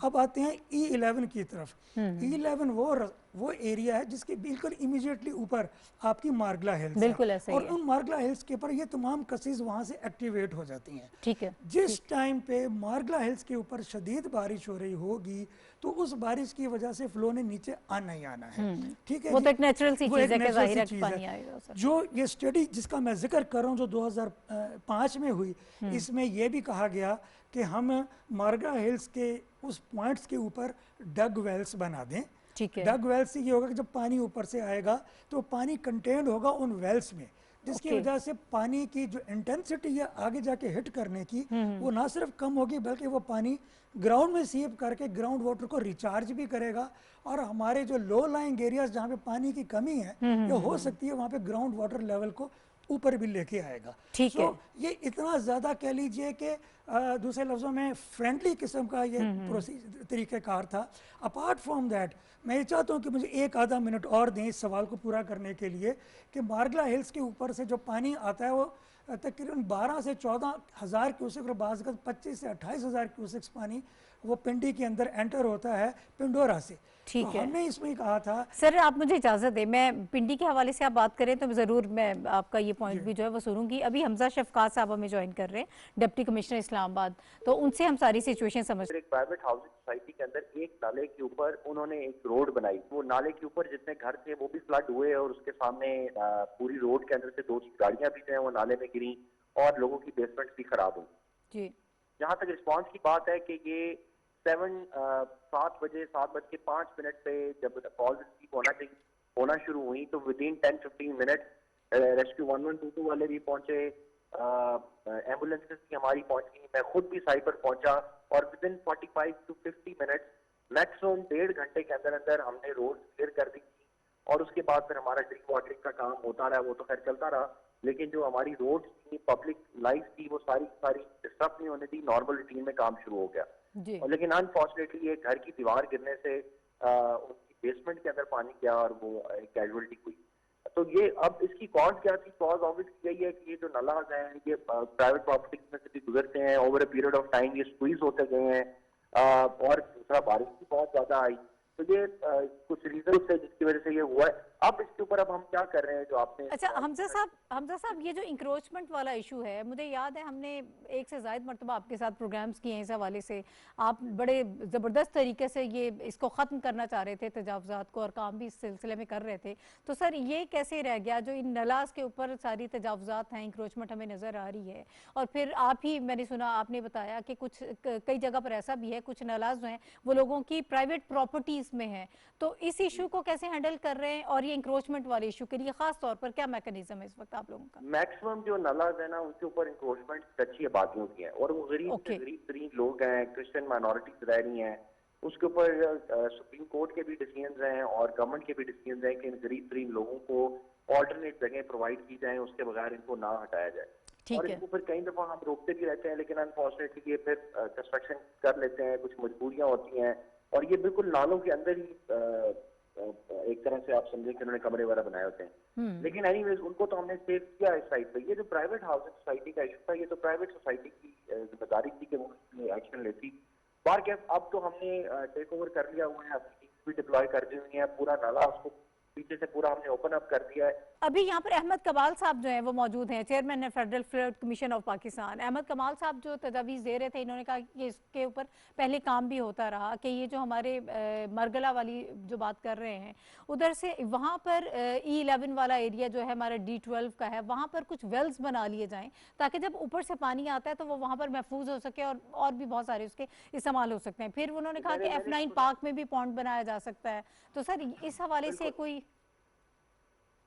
अब आते हैं E11 की तरफ। E11 वो एरिया है जिसके बिल्कुल इमीडिएटली ऊपर आपकी मारगला हिल्स बिल्कुल है और उन मारगला हिल्स के ऊपर ये तमाम कसीज वहाँ से एक्टिवेट हो जाती हैं। ठीक है। जिस टाइम पे मारगला हिल्स के ऊपर शदीद बारिश हो रही होगी तो उस बारिश की वजह से फ्लो ने नीचे आना ही आना है। ठीक है, वो तो एक नेचुरल सी चीज़ है कि ज़ाहिर है पानी आएगा। जो ये स्टडी जिसका मैं जिक्र कर रहा हूँ जो 2005 में हुई, इसमें यह भी कहा गया कि हम मारगला हिल्स के उस पॉइंट्स के ऊपर डग वेल्स बना दें। ठीक है। डग वेल्स से ये होगा कि जब पानी ऊपर से आएगा तो पानी कंटेन्ड होगा उन वेल्स में, जिसकी वजह से पानी की जो इंटेंसिटी है आगे जाके हिट करने की वो ना सिर्फ कम होगी बल्कि वो पानी ग्राउंड में सीप करके ग्राउंड वाटर को रिचार्ज भी करेगा और हमारे जो लो लाइंग एरियाज जहाँ पे पानी की कमी है या हो सकती है वहाँ पे ग्राउंड वाटर लेवल को ऊपर भी लेके आएगा। ठीक है। ये इतना ज़्यादा कह लीजिए कि दूसरे लफ्ज़ों में फ्रेंडली किस्म का ये तरीक़ेकार था। अपार्ट फ्रॉम दैट मैं ये चाहता हूँ कि मुझे 1 आधा मिनट और दें इस सवाल को पूरा करने के लिए कि मारगला हिल्स के ऊपर से जो पानी आता है वो तकरीबन 12 से 14 हज़ार क्यूसेक और बाज़ 25 से 28 हज़ार क्यूसेक्स पानी वो पिंडी के अंदर एंटर होता है पिंडोरा से। ठीक तो है। हमने इसमें कहा था सर आप मुझे इजाज़त दें, मैं पिंडी के हवाले से आप बात करें तो ज़रूर मैं आपका ये पॉइंट भी जो है वो सुनूंगी। अभी हमजा शफकात साहब हमें ज्वाइन कर रहे हैं, डिप्टी कमिश्नर इस्लामाबाद, तो उनसे हम सारी सिचुएशन समझ। एक प्राइवेट हाउसिंग सोसाइटी के अंदर एक नाले के ऊपर उन्होंने एक रोड बनाई, वो नाले के ऊपर जितने घर थे वो भी फ्लड हुए और उसके सामने पूरी रोड के अंदर से 2 गाड़ियां भी जो है वो नाले में गिरी और लोगों की बेसमेंट भी खराब हुई। जी। जहाँ तक रिस्पॉन्स की बात है कि ये 7:05 पे जब कॉल रिसीव होना शुरू हुई तो विदिन 10-15 मिनट रेस्क्यू 1122 वाले भी पहुंचे, एम्बुलेंसेस भी हमारी पहुंच गई, मैं खुद भी साइट पर पहुंचा और विदिन 45 to 50 मिनट मैक्सिमम 1.5 घंटे के अंदर अंदर हमने रोड क्लियर कर दी थी और उसके बाद फिर हमारा ड्रिंक वाटरिंग का काम होता रहा, वो तो खैर चलता रहा, लेकिन जो हमारी रोड थी, पब्लिक लाइफ थी, वो सारी डिस्टर्ब नहीं होने दी, नॉर्मल रूटीन में काम शुरू हो गया। और लेकिन अनफॉर्चुनेटली एक घर की दीवार गिरने से उनकी बेसमेंट के अंदर पानी गया और वो एक कैजुअलिटी हुई। तो ये अब इसकी कॉज क्या थी? कॉज ऑब्वियसली यही है कि ये जो नलाज हैं ये प्राइवेट प्रॉपर्टी में से भी गुजरते हैं, over a period of time ये स्क्वीज होते गए हैं, और दूसरा बारिश भी बहुत ज्यादा आई, तो ये कुछ रीजन है जिसकी वजह से ये हुआ है। अब इसके ऊपर अब हम क्या कर रहे हैं जो आपने। अच्छा हमजा साहब ये जो इंक्रोचमेंट वाला इशू है, मुझे याद है हमने एक से ज़ायद मरतबा आपके साथ प्रोग्राम्स किए हैं इस हवाले से, आप बड़े ज़बरदस्त तरीके से ये इसको ख़त्म करना चाह रहे थे तजावज़ात को, और काम भी इस सिलसिले में कर रहे थे। तो सर ये कैसे रह गया जो इन नलाज के ऊपर सारी तजावज़ात हैं, इंक्रोचमेंट हमें नज़र आ रही है, और फिर आप ही मैंने सुना आपने बताया कि कुछ कई जगह पर ऐसा भी है कुछ नलाज जो हैं वो लोगों की प्राइवेट प्रॉपर्टीज़ में हैं, तो इस इशू को कैसे हैंडल कर रहे हैं और ये इंक्रोचमेंट वाले इशू के लिए खास तौर पर क्या मैकेनिज्म है इस वक्त आप लोगों का? मैक्सिमम जो नलाज है ना उनके ऊपर इंक्रोचमेंट कच्ची आबादियों की है, और वो गरीब तरीन लोग हैं, क्रिश्चियन माइनॉरिटीज रह रही हैं, उसके ऊपर सुप्रीम कोर्ट के भी डिसीजंस हैं और गवर्नमेंट के भी डिसीजंस हैं कि इन गरीब तरीन लोगों को ऑल्टरनेट जगह प्रोवाइड की जाए, उसके बगैर इनको ना हटाया जाए। और इनको फिर कई दफा हम रोकते भी रहते हैं, लेकिन अनफॉर्चुनेटली ये फिर कंस्ट्रक्शन कर लेते हैं, कुछ मजबूरियां होती हैं, और ये बिल्कुल नालों के अंदर ही एक तरह से आप समझे कि उन्होंने कमरे वगैरह बनाए होते हैं। लेकिन एनीवेज उनको तो हमने सेव किया इस साइड पे। ये जो प्राइवेट हाउसिंग सोसाइटी का इशू था, ये तो प्राइवेट सोसाइटी की जिम्मेदारी थी कि वो एक्शन लेती। बार के अब तो हमने टेक ओवर कर लिया हुआ है, अपनी टीम भी डिप्लॉय कर दी हुई है, पूरा नाला उसको पीछे से पूरा हमने ओपन अप कर दिया है। अभी यहाँ पर अहमद कमाल साहब जो हैं वो मौजूद हैं, चेयरमैन है federal flood commission of Pakistan. Ahmed Kamal साहब जो तजावीज़ दे रहे थे, इन्होंने कहा कि इसके ऊपर पहले काम भी होता रहा कि ये जो हमारे मरगला वाली जो बात कर रहे हैं उधर से वहाँ पर E11 वाला एरिया जो है हमारा D12 का है, वहाँ पर कुछ वेल्स बना लिए जाएं ताकि जब ऊपर से पानी आता है तो वो वहाँ पर महफूज हो सके और भी बहुत सारे उसके इस्तेमाल हो सकते हैं। फिर उन्होंने कहा कि F9 पार्क में भी पॉन्ड बनाया जा सकता है। तो सर इस हवाले से कोई?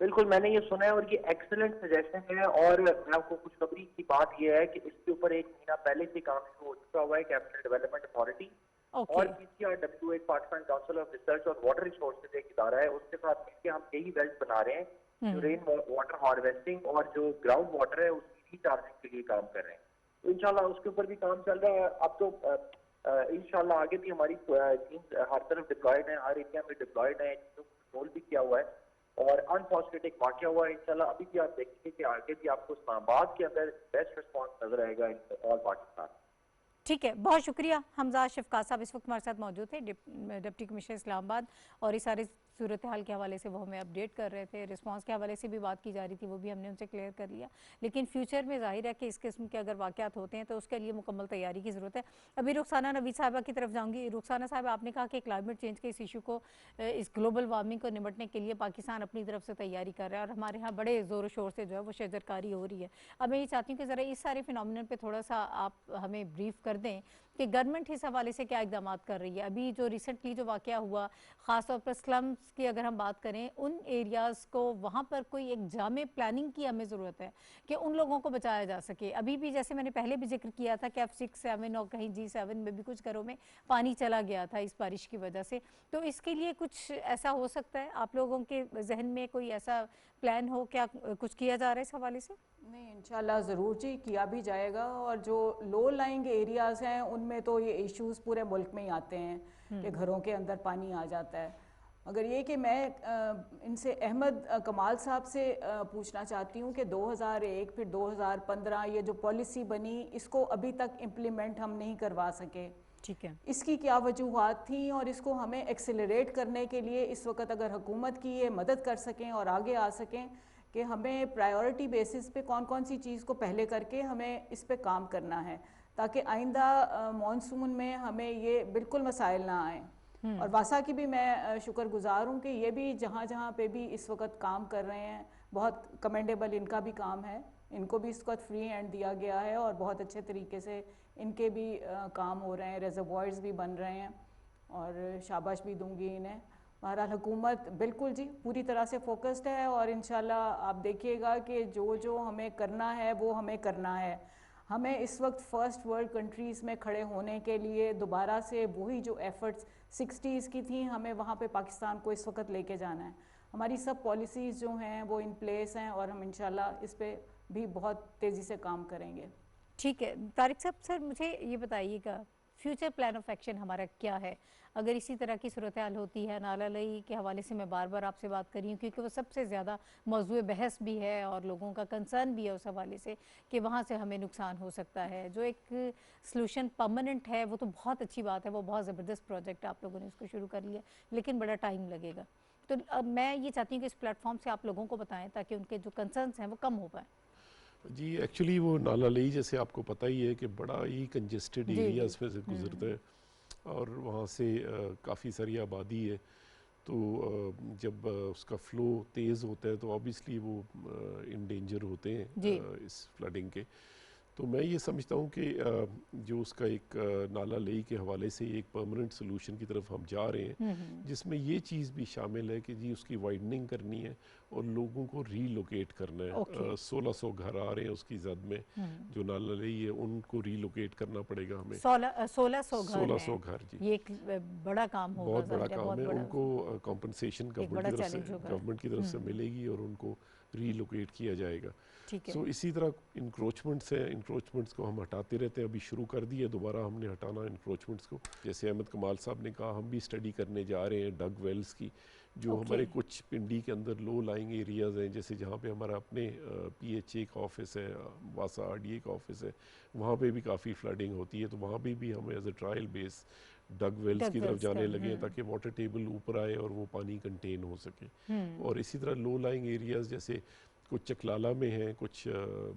बिल्कुल मैंने ये सुना है और ये एक्सीलेंट सजेशन है, और मैं आपको कुछ खबरी की बात ये है कि इसके ऊपर 1 महीना पहले से काम शुरू हो चुका हुआ है। कैपिटल डेवलपमेंट अथॉरिटी और PCRW, एक पाकिस्तान काउंसिल ऑफ रिसर्च और वाटर रिसोर्सेज एक इदारा है, उसके साथ मिलकर हम कई वेल्स बना रहे हैं जो रेन वाटर हार्वेस्टिंग और जो ग्राउंड वाटर है उसकी रिचार्जिंग के लिए काम कर रहे हैं। तो इंशाल्लाह उसके ऊपर भी काम चल रहा है। अब तो इंशाल्लाह आगे भी हमारी टीम हर तरफ डिप्लॉयड है, हर एरिया में डिप्लॉयड है, चीजों को कंट्रोल भी किया हुआ है। और अनफॉर्चुनेट एक वाकया हुआ है, इंशाल्लाह अभी भी आप देखेंगे कि आगे भी आपको इस्लामाबाद के अंदर बेस्ट रिस्पॉन्स नजर आएगा इन ऑल पाकिस्तान। ठीक है, बहुत शुक्रिया। हमजा शिफकात साहब इस वक्त हमारे साथ मौजूद थे, डिप्टी कमिश्नर इस्लामाबाद, और इस सारे सूरत हाल के हवाले से वो हमें अपडेट कर रहे थे। रिस्पांस के हवाले से भी बात की जा रही थी, वो भी हमने उनसे क्लियर कर लिया। लेकिन फ्यूचर में जाहिर है कि इस किस्म के अगर वाक़यात होते हैं तो उसके लिए मुकम्मल तैयारी की ज़रूरत है। अभी रुखसाना नवीद साहिबा की तरफ जाऊँगी। रुखसाना साहब, आपने कहा कि क्लाइमेट चेंज के इस इशू को, इस ग्लोबल वार्मिंग को निपटने के लिए पाकिस्तान अपनी तरफ से तैयारी कर रहा है और हमारे यहाँ बड़े ज़ोर शोर से जो है वो शजरकारी हो रही है। अब मैं ये चाहती हूँ कि ज़रा इस सारे फिनोमिनन पर थोड़ा सा आप हमें ब्रीफ कर दें कि गवर्नमेंट इस हवाले से क्या इकदाम कर रही है। अभी जो रिसेंटली जो वाक़या हुआ, ख़ासतौर पर स्लम्स की अगर हम बात करें, उन एरियाज़ को वहाँ पर कोई एक जामे प्लानिंग की हमें ज़रूरत है कि उन लोगों को बचाया जा सके। अभी भी जैसे मैंने पहले भी जिक्र किया था कि F6, 7 और कहीं G7 में भी कुछ घरों में पानी चला गया था इस बारिश की वजह से। तो इसके लिए कुछ ऐसा हो सकता है, आप लोगों के जहन में कोई ऐसा प्लान हो, क्या कुछ किया जा रहा है इस हवाले से? नहीं, इंशाल्लाह ज़रूर जी किया भी जाएगा। और जो लो लाइंग एरियाज़ हैं उनमें तो ये इश्यूज़ पूरे मुल्क में ही आते हैं कि घरों के अंदर पानी आ जाता है। मगर ये कि मैं इनसे अहमद कमाल साहब से पूछना चाहती हूँ कि 2001 फिर 2015 ये जो पॉलिसी बनी, इसको अभी तक इम्प्लीमेंट हम नहीं करवा सके। ठीक है, इसकी क्या वजूहात थी और इसको हमें एक्सेलरेट करने के लिए इस वक्त अगर हुकूमत की ये मदद कर सकें और आगे आ सकें कि हमें प्रायोरिटी बेसिस पे कौन कौन सी चीज़ को पहले करके हमें इस पे काम करना है, ताकि आइंदा मॉनसून में हमें ये बिल्कुल मसाइल ना आए। और वासा की भी मैं शुक्रगुजार हूँ कि ये भी जहाँ जहाँ पे भी इस वक्त काम कर रहे हैं, बहुत कमेंडेबल इनका भी काम है। इनको भी इस वक्त फ्री हैंड दिया गया है और बहुत अच्छे तरीके से इनके भी काम हो रहे हैं, रिजर्वॉयर्स भी बन रहे हैं, और शाबाश भी दूंगी इन्हें। बहरहाल हुकूमत बिल्कुल जी पूरी तरह से फोकस्ड है और इंशाल्लाह आप देखिएगा कि जो जो हमें करना है वो हमें करना है। हमें इस वक्त फर्स्ट वर्ल्ड कंट्रीज़ में खड़े होने के लिए दोबारा से वही जो एफ़र्ट्स 60s की थी, हमें वहाँ पे पाकिस्तान को इस वक्त लेके जाना है। हमारी सब पॉलिसीज़ जो हैं वो इन प्लेस हैं और हम इंशाल्लाह इस पे भी बहुत तेज़ी से काम करेंगे। ठीक है तारिक साहब, सर मुझे ये बताइएगा फ्यूचर प्लान ऑफ एक्शन हमारा क्या है अगर इसी तरह की सूरत हाल होती है। नाला लई के हवाले से मैं बार बार आपसे बात कर रही हूँ क्योंकि वो सबसे ज़्यादा मौजूद बहस भी है और लोगों का कंसर्न भी है उस हवाले से कि वहाँ से हमें नुकसान हो सकता है। जो एक सलूशन परमानेंट है वो तो बहुत अच्छी बात है, वो बहुत ज़बरदस्त प्रोजेक्ट आप लोगों ने उसको शुरू कर लिया, लेकिन बड़ा टाइम लगेगा। तो अब मैं ये चाहती हूँ कि इस प्लेटफॉर्म से आप लोगों को बताएं ताकि उनके जो कंसर्न्स हैं वो कम हो पाए। जी एक्चुअली वो नाला लई जैसे आपको पता ही है कि बड़ा ही कंजेस्टेड एरियाज़ में से गुजरता है और वहाँ से काफ़ी सारी आबादी है। तो जब उसका फ़्लो तेज़ होता है तो ऑब्वियसली वो इन डेंजर होते हैं इस फ्लडिंग के। तो मैं ये समझता हूँ कि जो उसका एक नाला लई के हवाले से एक परमानेंट सोल्यूशन की तरफ हम जा रहे हैं जिसमें ये चीज़ भी शामिल है कि जी उसकी वाइडनिंग करनी है और लोगों को रीलोकेट करना है। 1600 घर आ रहे हैं उसकी जद में जो नाला लई है उनको रीलोकेट करना पड़ेगा हमें। 1600 घर जी, ये एक बड़ा काम होगा, बहुत बड़ा काम है। उनको कॉम्पनसेशन गवर्नमेंट की तरफ से मिलेगी और उनको रीलोकेट किया जाएगा। सो इसी तरह इंक्रोचमेंट्स हैं, इंक्रोचमेंट्स को हम हटाते रहते हैं। अभी शुरू कर दिए दोबारा हमने हटाना इंक्रोचमेंट्स को। जैसे अहमद कमाल साहब ने कहा हम भी स्टडी करने जा रहे हैं डग वेल्स की, जो हमारे कुछ पिंडी के अंदर लो लाइंग एरियाज़ हैं, जैसे जहाँ पे हमारा अपने PHA का ऑफिस है, वासा RDA का ऑफिस है, वहाँ पे भी काफ़ी फ्लडिंग होती है। तो वहाँ पे भी हम as a trial base dug wells की तरफ जाने लगे ताकि वाटर टेबल ऊपर आए और वो पानी कंटेन हो सके। और इसी तरह लो लाइंग एरियाज़ जैसे कुछ चकलाला में हैं, कुछ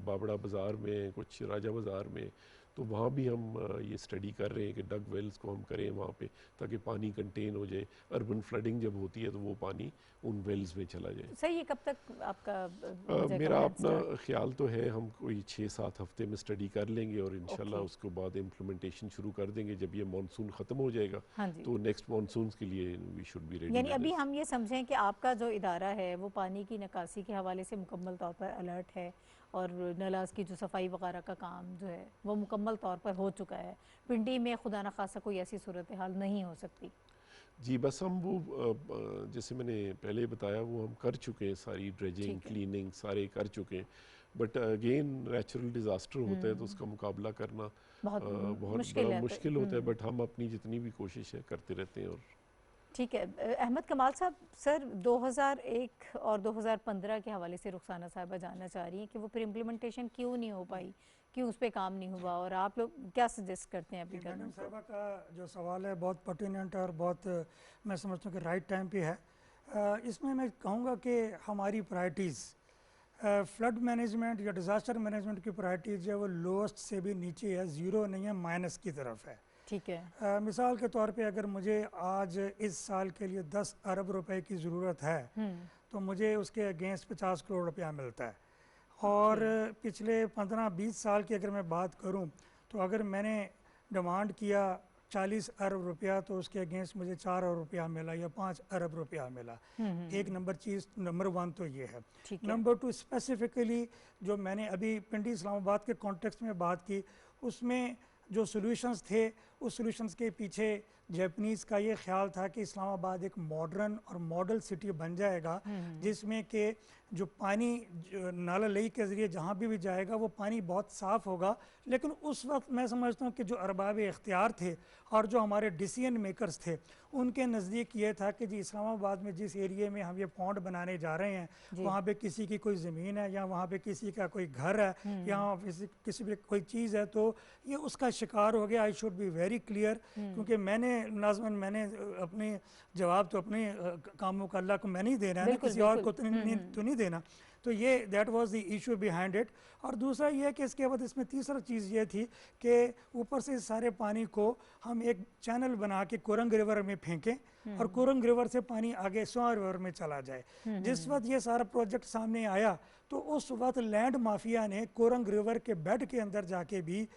बाबड़ा बाज़ार में हैं, कुछ राजा बाज़ार में, तो वहाँ भी हम ये स्टडी कर रहे हैं कि डग वेल्स को हम करें वहाँ पे ताकि पानी कंटेन हो जाए। अर्बन फ्लडिंग जब होती है तो वो पानी उन वेल्स में चला जाए। सही है, कब तक आपका मेरा अपना ख्याल तो है हम कोई 6-7 हफ्ते में स्टडी कर लेंगे और इंशाल्लाह उसके बाद इम्प्लीमेंटेशन शुरू कर देंगे। जब ये मानसून ख़त्म हो जाएगा तो नेक्स्ट मानसून के लिए वी शुड बी रेडी। यानी अभी हम ये समझें कि आपका जो इदारा है वो पानी की निकासी के हवाले से मुकम्मल तौर पर अलर्ट है और नलाज की जो सफाई वगैरह का काम जो है वो मुकम्मल तौर पर हो चुका है। पिंडी में खुदा न खासा कोई ऐसी सूरत हाल नहीं हो सकती। जी बस हम वो जैसे मैंने पहले बताया वो हम कर चुके हैं, सारी ड्रेजिंग क्लीनिंग सारे कर चुके हैं। बट अगेन नेचुरल डिज़ास्टर होता है तो उसका मुकाबला करना बहुत मुश्किल होता है। बट हम अपनी जितनी भी कोशिश है करते रहते हैं। और ठीक है अहमद कमाल साहब, सर 2001 और 2015 के हवाले से रुखसाना साहिबा जानना चाह रही हैं कि वो फिर इम्प्लीमेंटेशन क्यों नहीं हो पाई, क्यों उस पर काम नहीं हुआ और आप लोग क्या सजेस्ट करते हैं अभी? मैडम साहिबा का जो सवाल है बहुत पर्टिनेंट और बहुत मैं समझता हूँ कि राइट टाइम पे है। इसमें मैं कहूँगा कि हमारी प्रायोरिटीज़ फ्लड मैनेजमेंट या डिज़ास्टर मैनेजमेंट की प्रायोरिटीज़ जो है वो लोएस्ट से भी नीचे है, ज़ीरो नहीं है, माइनस की तरफ है। ठीक है। मिसाल के तौर पे अगर मुझे आज इस साल के लिए 10 अरब रुपए की ज़रूरत है तो मुझे उसके अगेंस्ट 50 करोड़ रुपया मिलता है। और पिछले 15-20 साल की अगर मैं बात करूं तो अगर मैंने डिमांड किया 40 अरब रुपया तो उसके अगेंस्ट मुझे 4 अरब रुपया मिला या 5 अरब रुपया मिला। एक नंबर 1 तो ये है। नंबर 2 स्पेसिफिकली जो मैंने अभी पिंडी इस्लामाबाद के कॉन्टेक्स्ट में बात की उसमें जो सॉल्यूशंस थे उस सॉल्यूशंस के पीछे जापानीज़ का ये ख्याल था कि इस्लामाबाद एक मॉडर्न और मॉडल सिटी बन जाएगा जिसमें कि जो पानी नाला लई के ज़रिए जहाँ भी जाएगा वो पानी बहुत साफ़ होगा। लेकिन उस वक्त मैं समझता हूँ कि जो अरबाब इख्तियार थे और जो हमारे डिसीजन मेकर्स थे उनके नज़दीक ये था कि जी इस्लामाबाद में जिस एरिए में हम ये पॉन्ड बनाने जा रहे हैं वहाँ पे किसी की कोई ज़मीन है या वहाँ पे किसी का कोई घर है या किसी भी कोई चीज़ है तो ये उसका शिकार हो गया। I should be very clear, क्योंकि मैंने अपने जवाब तो अपने कामों का अल्लाह को मैं नहीं देना है, किसी और को तो नहीं देना। तो ये that was the issue behind it. और दूसरा ये कि इसके बाद इसमें तीसरा चीज़ ये थी कि ऊपर से इस सारे पानी को हम एक चैनल बना के कोरंग रिवर में फेंकें और कोरंग रिवर से पानी आगे स्वां रिवर में चला जाए। जिस वक्त ये सारा प्रोजेक्ट सामने आया तो उस वक्त लैंड माफिया ने कोरंग रिवर के बेड के अंदर जाके भी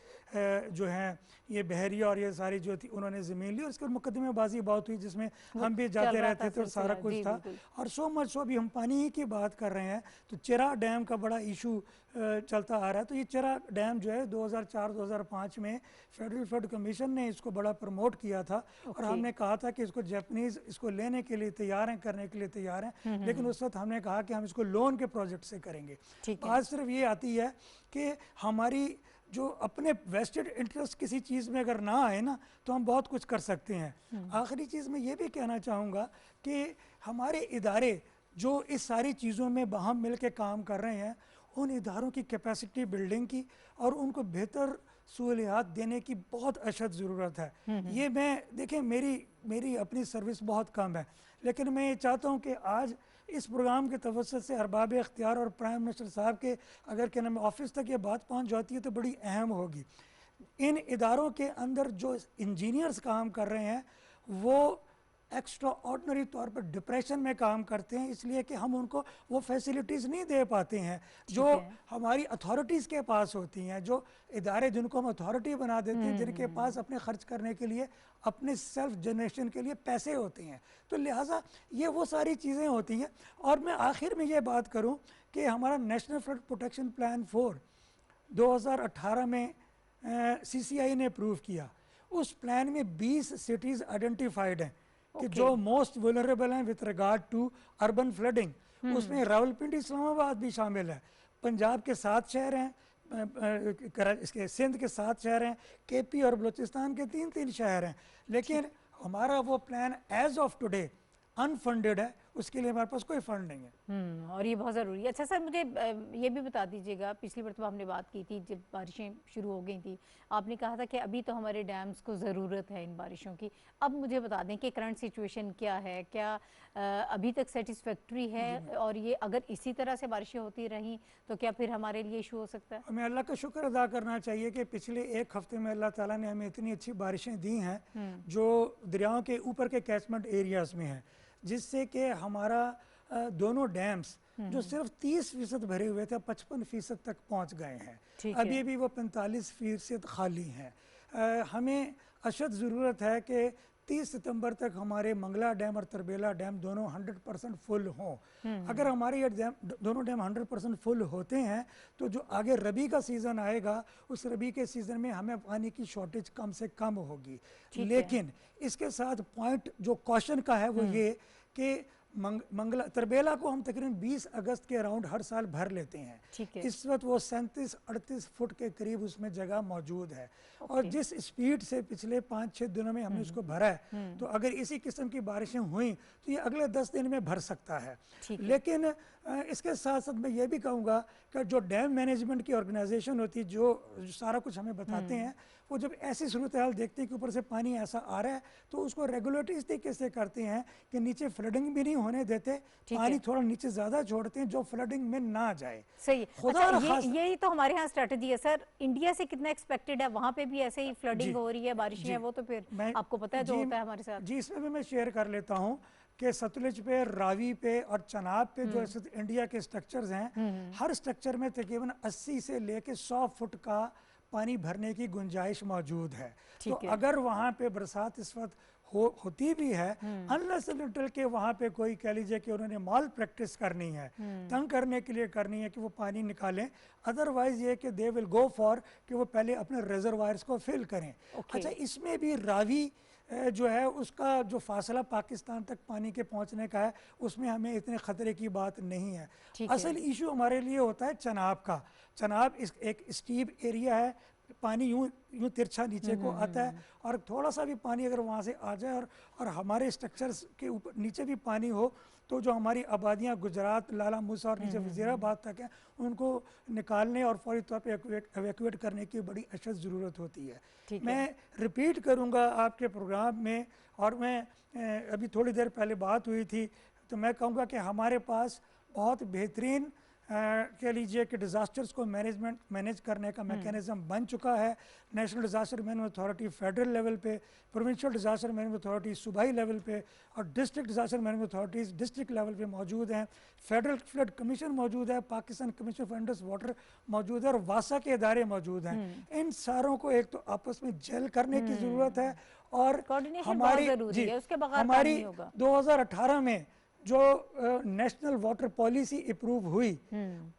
जो है ये बहरिया और ये सारी जो थी उन्होंने ज़मीन ली और इसके मुकदमेबाजी बहुत हुई जिसमें हम भी जाते रहते थे और सारा कुछ था। और सो मच सो अभी हम पानी ही की बात कर रहे हैं तो चिरा डैम का बड़ा इशू चलता आ रहा है। तो ये चिरा डैम जो है 2004-2005 में फेडरल फ्लड कमीशन ने इसको बड़ा प्रमोट किया था और हमने कहा था कि इसको जापानीज़ इसको लेने के लिए तैयार हैं, करने के लिए तैयार हैं, लेकिन उस वक्त हमने कहा कि हम इसको लोन के प्रोजेक्ट से करेंगे। बात सिर्फ ये आती है कि हमारी जो अपने वेस्टेड इंटरेस्ट किसी चीज़ में अगर ना आए ना तो हम बहुत कुछ कर सकते हैं। आखिरी चीज़ मैं ये भी कहना चाहूँगा कि हमारे इदारे जो इस सारी चीज़ों में हम मिल के काम कर रहे हैं, उन इदारों की कैपेसिटी बिल्डिंग की और उनको बेहतर सहूलियात देने की बहुत अशद ज़रूरत है। ये मैं देखें, मेरी अपनी सर्विस बहुत कम है, लेकिन मैं ये चाहता हूँ कि आज इस प्रोग्राम के तवज्जुह से अरबाब इख्तियार और प्राइम मिनिस्टर साहब के अगर क्या नाम ऑफिस तक ये बात पहुँच जाती है तो बड़ी अहम होगी। इन इदारों के अंदर जो इंजीनियर्स काम कर रहे हैं वो एक्स्ट्रा ऑर्डनरी तौर पर डिप्रेशन में काम करते हैं, इसलिए कि हम उनको वो फैसिलिटीज़ नहीं दे पाते हैं जो हमारी अथॉरिटीज़ के पास होती हैं, जो इदारे जिनको हम अथॉरिटी बना देते हैं, जिनके पास अपने खर्च करने के लिए, अपने सेल्फ जनरेशन के लिए पैसे होते हैं। तो लिहाजा ये वो सारी चीज़ें होती हैं। और मैं आखिर में ये बात करूँ कि हमारा नेशनल फ्लड प्रोटेक्शन प्लान 4 2018 में CCI ने अप्रूव किया। उस प्लान में 20 सिटीज़ आइडेंटिफाइड हैं कि जो मोस्ट वुलनरेबल हैं with regard to urban flooding. उसमें रावलपिंडी इस्लामाबाद भी शामिल है, पंजाब के 7 शहर हैं, इसके सिंध के 7 शहर हैं, KP और बलूचिस्तान के 3-3 शहर हैं। लेकिन हमारा वो plan as of today unfunded है, उसके लिए हमारे पास कोई फंड नहीं है। और ये बहुत ज़रूरी है। अच्छा सर, मुझे ये भी बता दीजिएगा, पिछली बार तो हमने बात की थी जब बारिशें शुरू हो गई थी, आपने कहा था कि अभी तो हमारे डैम्स को ज़रूरत है इन बारिशों की। अब मुझे बता दें कि करंट सिचुएशन क्या है, क्या अभी तक सेटिस्फैक्ट्री है, और ये अगर इसी तरह से बारिशें होती रहीं तो क्या फिर हमारे लिए इशू हो सकता है? हमें अल्लाह का शुक्र अदा करना चाहिए कि पिछले 1 हफ्ते में अल्लाह ताला ने हमें इतनी अच्छी बारिशें दी हैं जो दरियाओं के ऊपर के कैचमेंट एरियाज़ में हैं, जिससे कि हमारा दोनों डैम्स जो सिर्फ 30% भरे हुए थे 55% तक पहुंच गए हैं। अभी भी वो 45% खाली हैं। हमें अशद ज़रूरत है कि 30 सितंबर तक हमारे मंगला डैम और तरबेला डैम दोनों 100% फुल हों। अगर हमारे ये दोनों डैम 100% फुल होते हैं तो जो आगे रबी का सीज़न आएगा उस रबी के सीज़न में हमें पानी की शॉर्टेज कम से कम होगी। लेकिन इसके साथ पॉइंट जो क्वेश्चन का है वो ये कि मंगला तरबेला को हम तकरीबन 20 अगस्त के अराउंड हर साल भर लेते हैं। इस वक्त वो 37-38 फुट के करीब उसमें जगह मौजूद है। और जिस स्पीड से पिछले 5-6 दिनों में हमने उसको भरा है, तो अगर इसी किस्म की बारिशें हुई तो ये अगले 10 दिन में भर सकता है। लेकिन इसके साथ साथ मैं ये भी कहूँगा कि जो डैम मैनेजमेंट की ऑर्गेनाइजेशन होती है जो सारा कुछ हमें बताते हैं, वो जब ऐसी सूरत हाल देखते हैं कि ऊपर से पानी ऐसा आ रहा है तो उसको रेगुलेटरी इस तरीके से करते हैं कि नीचे फ्लडिंग भी नहीं होने देते, पानी थोड़ा नीचे ज़्यादा छोड़ते हैं जो फ्लडिंग में ना जाए। सही। अच्छा, यही तो हमारे यहाँ स्ट्रेटजी है सर। इंडिया से कितना एक्सपेक्टेड है? वहाँ पे भी ऐसे ही फ्लडिंग हो रही है, बारिशें हैं, वो तो फिर आपको पता है जो होता है हमारे साथ। जी, इसमें भी मैं शेयर कर लेता हूँ कि सतलुज पे, रावी पे और चनाब पे जो इंडिया के स्ट्रक्चर्स हैं, हर स्ट्रक्चर में तकरीबन 80 से लेके 100 फुट का पानी भरने की गुंजाइश मौजूद है। तो अगर वहाँ पे बरसात इस वक्त होती भी है, अनलेस लिटल के वहाँ पे कोई कह लीजिए कि उन्होंने माल प्रैक्टिस करनी है, तंग करने के लिए करनी है कि वो पानी निकालें, अदरवाइज ये कि दे विल गो फॉर कि वो पहले अपने रिजर्वायर्स को फिल करें। अच्छा, इसमें भी रावी जो है उसका जो फासला पाकिस्तान तक पानी के पहुंचने का है उसमें हमें इतने ख़तरे की बात नहीं है। असल इशू हमारे लिए होता है चनाब का। चनाब एक स्टीप एरिया है, पानी यूं तिरछा नीचे को आता है और थोड़ा सा भी पानी अगर वहाँ से आ जाए और हमारे स्ट्रक्चर्स के ऊपर नीचे भी पानी हो तो जो हमारी आबादियाँ गुजरात, लाला मूसा और नीचे वज़ीराबाद तक हैं उनको निकालने और फौरी तौर पे एवैक्यूएट करने की बड़ी अशद ज़रूरत होती है। मैं रिपीट करूँगा आपके प्रोग्राम में, और मैं अभी थोड़ी देर पहले बात हुई थी तो मैं कहूँगा कि हमारे पास बहुत बेहतरीन कह लीजिए कि डिज़ास्टर्स को मैनेज करने का मैकेनिज़्म बन चुका है। National disaster management authority federal level पे, प्रोविंशियल डिज़ास्टर मैनेजमेंट अथॉरिटी सूबाई लेवल पे और district disaster management authorities district level पे मौजूद हैं। फेडरल फ्लड कमीशन मौजूद है, Pakistan commission for Indus water मौजूद है और वासा के इदारे मौजूद हैं। इन सारों को एक तो आपस में जेल करने की ज़रूरत है और हमारी 2018 में जो नेशनल वाटर पॉलिसी अप्रूव हुई,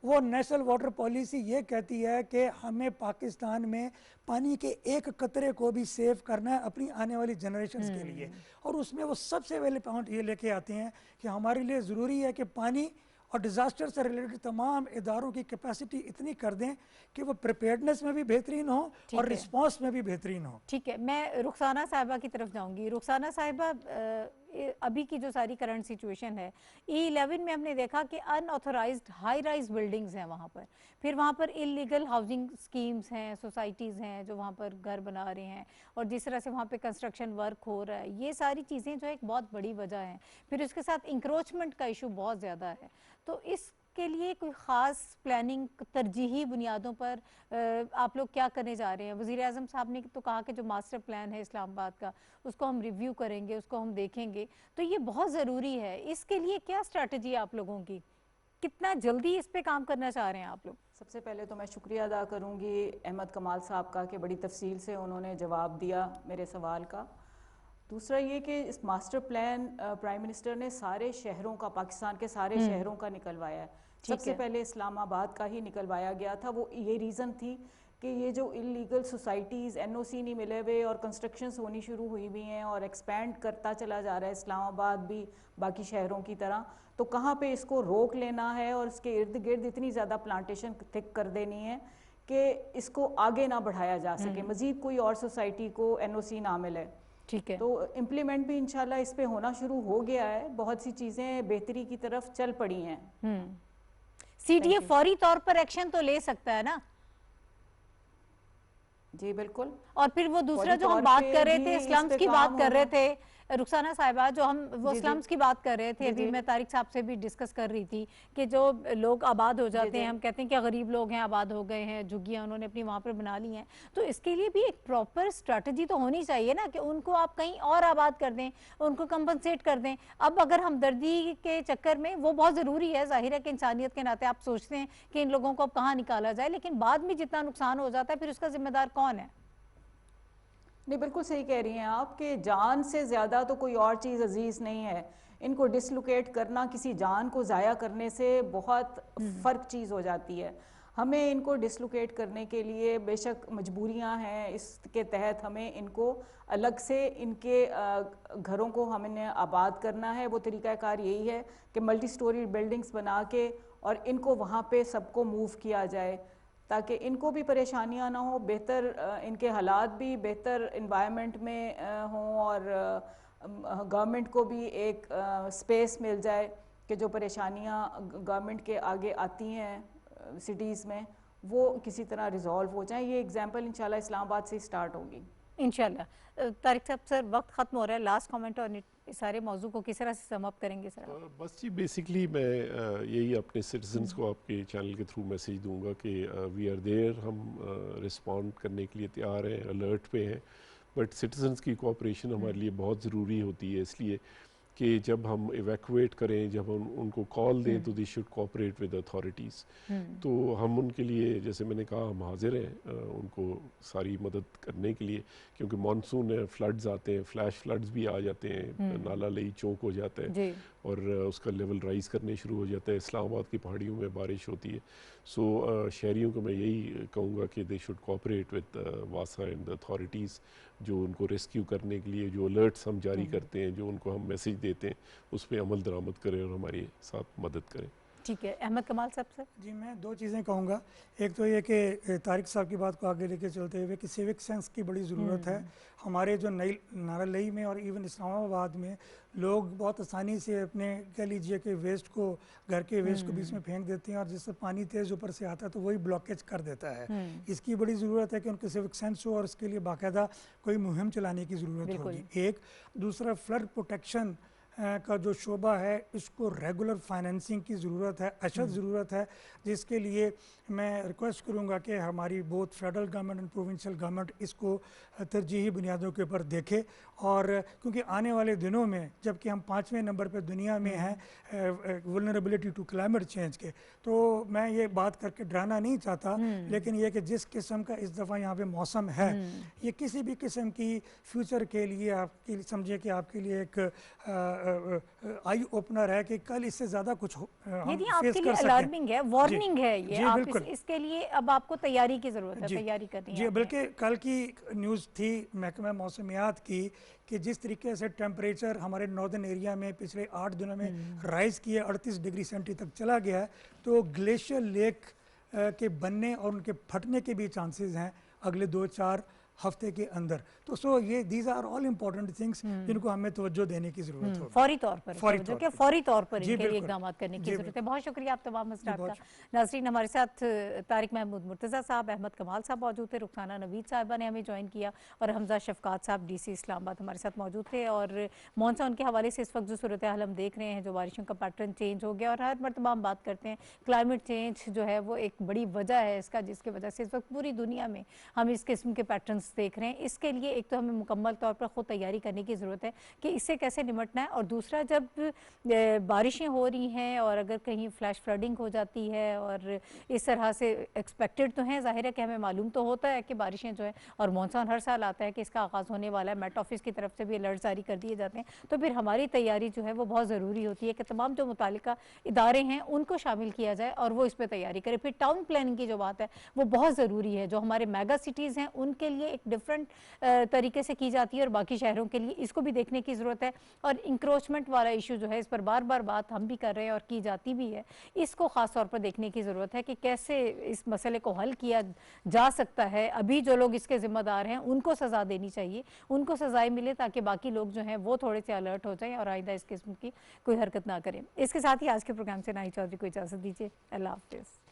वो नेशनल वाटर पॉलिसी ये कहती है कि हमें पाकिस्तान में पानी के एक कतरे को भी सेव करना है अपनी आने वाली जनरेशन्स के लिए। और उसमें वो सबसे पहले पॉइंट ये लेके आते हैं कि हमारे लिए ज़रूरी है कि पानी और डिज़ास्टर से रिलेटेड तमाम इदारों की कैपेसिटी इतनी कर दें कि वो प्रिपेयर्डनेस में भी बेहतरीन हो और रिस्पांस में भी बेहतरीन हो। ठीक है, मैं रुखसाना साहिबा की तरफ जाऊंगी। रुखसाना साहिबा, अभी की जो सारी करंट सिचुएशन है, E11 में हमने देखा कि अनऑथराइज्ड हाई राइज बिल्डिंग्स हैं वहाँ पर, फिर वहाँ पर इलीगल हाउसिंग स्कीम्स हैं, सोसाइटीज़ हैं जो वहाँ पर घर बना रहे हैं, और जिस तरह से वहाँ पे कंस्ट्रक्शन वर्क हो रहा है, ये सारी चीज़ें जो एक बहुत बड़ी वजह हैं। फिर उसके साथ इंक्रोचमेंट का इशू बहुत ज़्यादा है। तो इसके लिए कोई ख़ास प्लानिंग तरजीही बुनियादों पर आप लोग क्या करने जा रहे हैं? वज़ीर आज़म साहब ने तो कहा कि जो मास्टर प्लान है इस्लामाबाद का, उसको हम रिव्यू करेंगे, उसको हम देखेंगे, तो ये बहुत ज़रूरी है। इसके लिए क्या स्ट्रैटेजी है आप लोगों की? कितना जल्दी इस पे काम करना चाह रहे हैं आप लोग? सबसे पहले तो मैं शुक्रिया अदा करूंगी अहमद कमाल साहब का कि बड़ी तफसील से उन्होंने जवाब दिया मेरे सवाल का। दूसरा ये कि इस मास्टर प्लान प्राइम मिनिस्टर ने सारे शहरों का, पाकिस्तान के सारे शहरों का निकलवाया है। सबसे पहले इस्लामाबाद का ही निकलवाया गया था। वो ये रीज़न थी कि ये जो इलीगल सोसाइटीज़ NOC नहीं मिले हुए और कंस्ट्रक्शंस होनी शुरू हुई हुई हैं और एक्सपैंड करता चला जा रहा है इस्लामाबाद भी बाकी शहरों की तरह, तो कहाँ पे इसको रोक लेना है और इसके इर्द गिर्द इतनी ज़्यादा प्लांटेशन थिक कर देनी है कि इसको आगे ना बढ़ाया जा सके, मज़ीद कोई और सोसाइटी को NOC ना मिले। ठीक है, तो इम्प्लीमेंट भी इंशाल्लाह इस पे होना शुरू हो गया है। बहुत सी चीज़ें बेहतरी की तरफ चल पड़ी हैं। CDA फौरी तौर पर एक्शन तो ले सकता है ना? जी बिल्कुल। और फिर वो दूसरा जो हम बात कर रहे थे, स्लम्स की बात कर रहे थे रुखसाना साहिबा, जो हम वो स्लम्स की बात कर रहे थे, अभी मैं तारिक साहब से भी डिस्कस कर रही थी कि जो लोग आबाद हो जाते हैं, हम कहते हैं कि गरीब लोग हैं, आबाद हो गए हैं, झुग्गियाँ उन्होंने अपनी वहाँ पर बना ली हैं, तो इसके लिए भी एक प्रॉपर स्ट्रैटेजी तो होनी चाहिए ना कि उनको आप कहीं और आबाद कर दें, उनको कंपनसेट कर दें। अब अगर हमदर्दी के चक्कर में, वो बहुत ज़रूरी है, जाहिर है कि इंसानियत के नाते आप सोचते हैं कि इन लोगों को अब कहाँ निकाला जाए, लेकिन बाद में जितना नुकसान हो जाता है फिर उसका जिम्मेदार कौन है? नहीं, बिल्कुल सही कह रही हैं आप कि जान से ज़्यादा तो कोई और चीज़ अजीज़ नहीं है। इनको डिसलोकेट करना किसी जान को ज़ाया करने से बहुत फ़र्क चीज़ हो जाती है। हमें इनको डिसलोकेट करने के लिए बेशक मजबूरियां हैं, इसके तहत हमें इनको अलग से इनके घरों को हमने आबाद करना है। वो तरीक़ाकार यही है कि मल्टी स्टोरी बिल्डिंग्स बना के और इनको वहाँ पे सबको मूव किया जाए ताकि इनको भी परेशानियां ना हो, बेहतर इनके हालात भी बेहतर इन्वायरमेंट में हों और गवर्नमेंट को भी एक स्पेस मिल जाए कि जो परेशानियां गवर्नमेंट के आगे आती हैं सिटीज़ में वो किसी तरह रिजॉल्व हो जाए। ये एग्जांपल इंशाल्लाह इस्लामाबाद से स्टार्ट होगी इंशाल्लाह। तारिक साहब, सर वक्त ख़त्म हो रहा है, लास्ट कमेंट और सारे मौजू को किस तरह से सम अप करेंगे सर? बस जी, बेसिकली मैं यही अपने सिटीजन्स को आपके चैनल के थ्रू मैसेज दूंगा कि वी आर देयर, हम रिस्पॉन्ड करने के लिए तैयार हैं, अलर्ट पे हैं, बट सिटीजन्स की कोऑपरेशन हमारे लिए बहुत ज़रूरी होती है, इसलिए कि जब हम इवैक्यूएट करें, जब हम उनको कॉल दें तो they should cooperate with authorities. तो हम उनके लिए, जैसे मैंने कहा, हम हाजिर हैं उनको सारी मदद करने के लिए, क्योंकि मानसून है, फ्लड्स आते हैं, फ्लैश फ्लड्स भी आ जाते हैं, नाला लई चौक हो जाता है और उसका लेवल राइज़ करने शुरू हो जाता है। इस्लामाबाद की पहाड़ियों में बारिश होती है। सो शहरियों को मैं यही कहूँगा कि they should cooperate with Vasa and the authorities, जो उनको रेस्क्यू करने के लिए जो अलर्ट्स हम जारी करते हैं, जो उनको हम मैसेज देते हैं, उस पर अमल दरामद करें और हमारे साथ मदद करें। ठीक है, अहमद कमाल साहब सर। जी, मैं दो चीज़ें कहूँगा। एक तो ये कि तारिक साहब की बात को आगे लेके चलते हुए कि सिविक सेंस की बड़ी ज़रूरत है। हमारे जो नई नारालई में और इवन इस्लामाबाद में लोग बहुत आसानी से अपने, कह लीजिए कि वेस्ट को, घर के वेस्ट को बीच में फेंक देते हैं और जिससे पानी तेज़ ऊपर से आता है तो वही ब्लॉकेज कर देता है। इसकी बड़ी ज़रूरत है कि उनके सिविक सेंस हो और उसके लिए बाकायदा कोई मुहिम चलाने की ज़रूरत होगी। एक दूसरा, फ्लड प्रोटेक्शन का जो शोबा है इसको रेगुलर फाइनेंसिंग की ज़रूरत है, अशद ज़रूरत है, जिसके लिए मैं रिक्वेस्ट करूँगा कि हमारी both federal government and provincial government इसको तरजीही बुनियादों के ऊपर देखे और क्योंकि आने वाले दिनों में जबकि हम 5वें नंबर पर दुनिया में हैं वल्नरेबिलिटी टू क्लाइमेट चेंज के, तो मैं ये बात करके डराना नहीं चाहता, लेकिन ये कि जिस किस्म का इस दफ़ा यहाँ पे मौसम है, ये किसी भी किस्म की फ्यूचर के लिए आपके समझिए कि आपके लिए एक आई ओपनर है कि कल इससे ज़्यादा कुछ हम फेस कर सकते हैं। अलार्मिंग है, वार्निंग है ये। जी, आप इसके लिए अब आपको तैयारी की ज़रूरत है, तैयारी करनी है जी। बल्कि कल की न्यूज़ थी महकमा मौसमियात की कि जिस तरीके से टेम्परेचर हमारे नॉर्दर्न एरिया में पिछले 8 दिनों में राइज़ किया 38 डिग्री सेंटी तक चला गया है, तो ग्लेशियर लेक के बनने और उनके फटने के भी चांसेस हैं अगले 2-4 हफ्ते के अंदर। तो ये these are all important things जिनको हमें तवज्जो देने की जरूरत है, फौरी तौर पर इनके लिए इकदाम करने की जरूरत है। बहुत शुक्रिया आप तमाम हज़रात का। नाज़रीन, हमारे साथ तारिक महमूद मुर्तज़ा साहब, अहमद कमाल साहब मौजूद थे, रुखसाना नवीद साहिबा ने हमें ज्वाइन किया और हमजा शफकात साहब DC इस्लामाबाद हमारे साथ मौजूद थे। और मॉनसून के हवाले से इस वक्त जो सूरत हाल हम देख रहे हैं, जो बारिशों का पैटर्न चेंज हो गया, और हर मरतबा हम बात करते हैं क्लाइमेट चेंज जो है वो एक बड़ी वजह है इसका, जिसकी वजह से इस वक्त पूरी दुनिया में हम इस किस्म के पैटर्न्स देख रहे हैं। इसके लिए एक तो हमें मुकम्मल तौर पर खुद तैयारी करने की ज़रूरत है कि इससे कैसे निपटना है, और दूसरा जब बारिशें हो रही हैं और अगर कहीं फ्लैश फ्लडिंग हो जाती है और इस तरह से एक्सपेक्टेड तो हैं, ज़ाहिर है कि हमें मालूम तो होता है कि बारिशें जो है, और मॉनसून हर साल आता है कि इसका आगाज़ होने वाला है, मेट ऑफिस की तरफ से भी अलर्ट जारी कर दिए जाते हैं, तो फिर हमारी तैयारी जो है वो बहुत ज़रूरी होती है कि तमाम जो मुतालिका इदारे हैं उनको शामिल किया जाए और वो इस पर तैयारी करें। फिर टाउन प्लानिंग की जो बात है वो बहुत ज़रूरी है, जो हमारे मेगा सिटीज़ हैं उनके लिए एक डिफरेंट तरीके से की जाती है और बाकी शहरों के लिए इसको भी देखने की ज़रूरत है। और इंक्रोचमेंट वाला इशू जो है, इस पर बार बार बात हम भी कर रहे हैं और की जाती भी है, इसको ख़ास तौर पर देखने की ज़रूरत है कि कैसे इस मसले को हल किया जा सकता है। अभी जो लोग इसके ज़िम्मेदार हैं उनको सज़ा देनी चाहिए, उनको सज़ाएँ मिले ताकि बाकी लोग जो हैं वो थोड़े से अलर्ट हो जाएँ और आइंदा इस किस्म की कोई हरकत ना करें। इसके साथ ही आज के प्रोग्राम से नाहिद चौधरी को इजाज़त दीजिए। अल्लाह हाफ़िज़।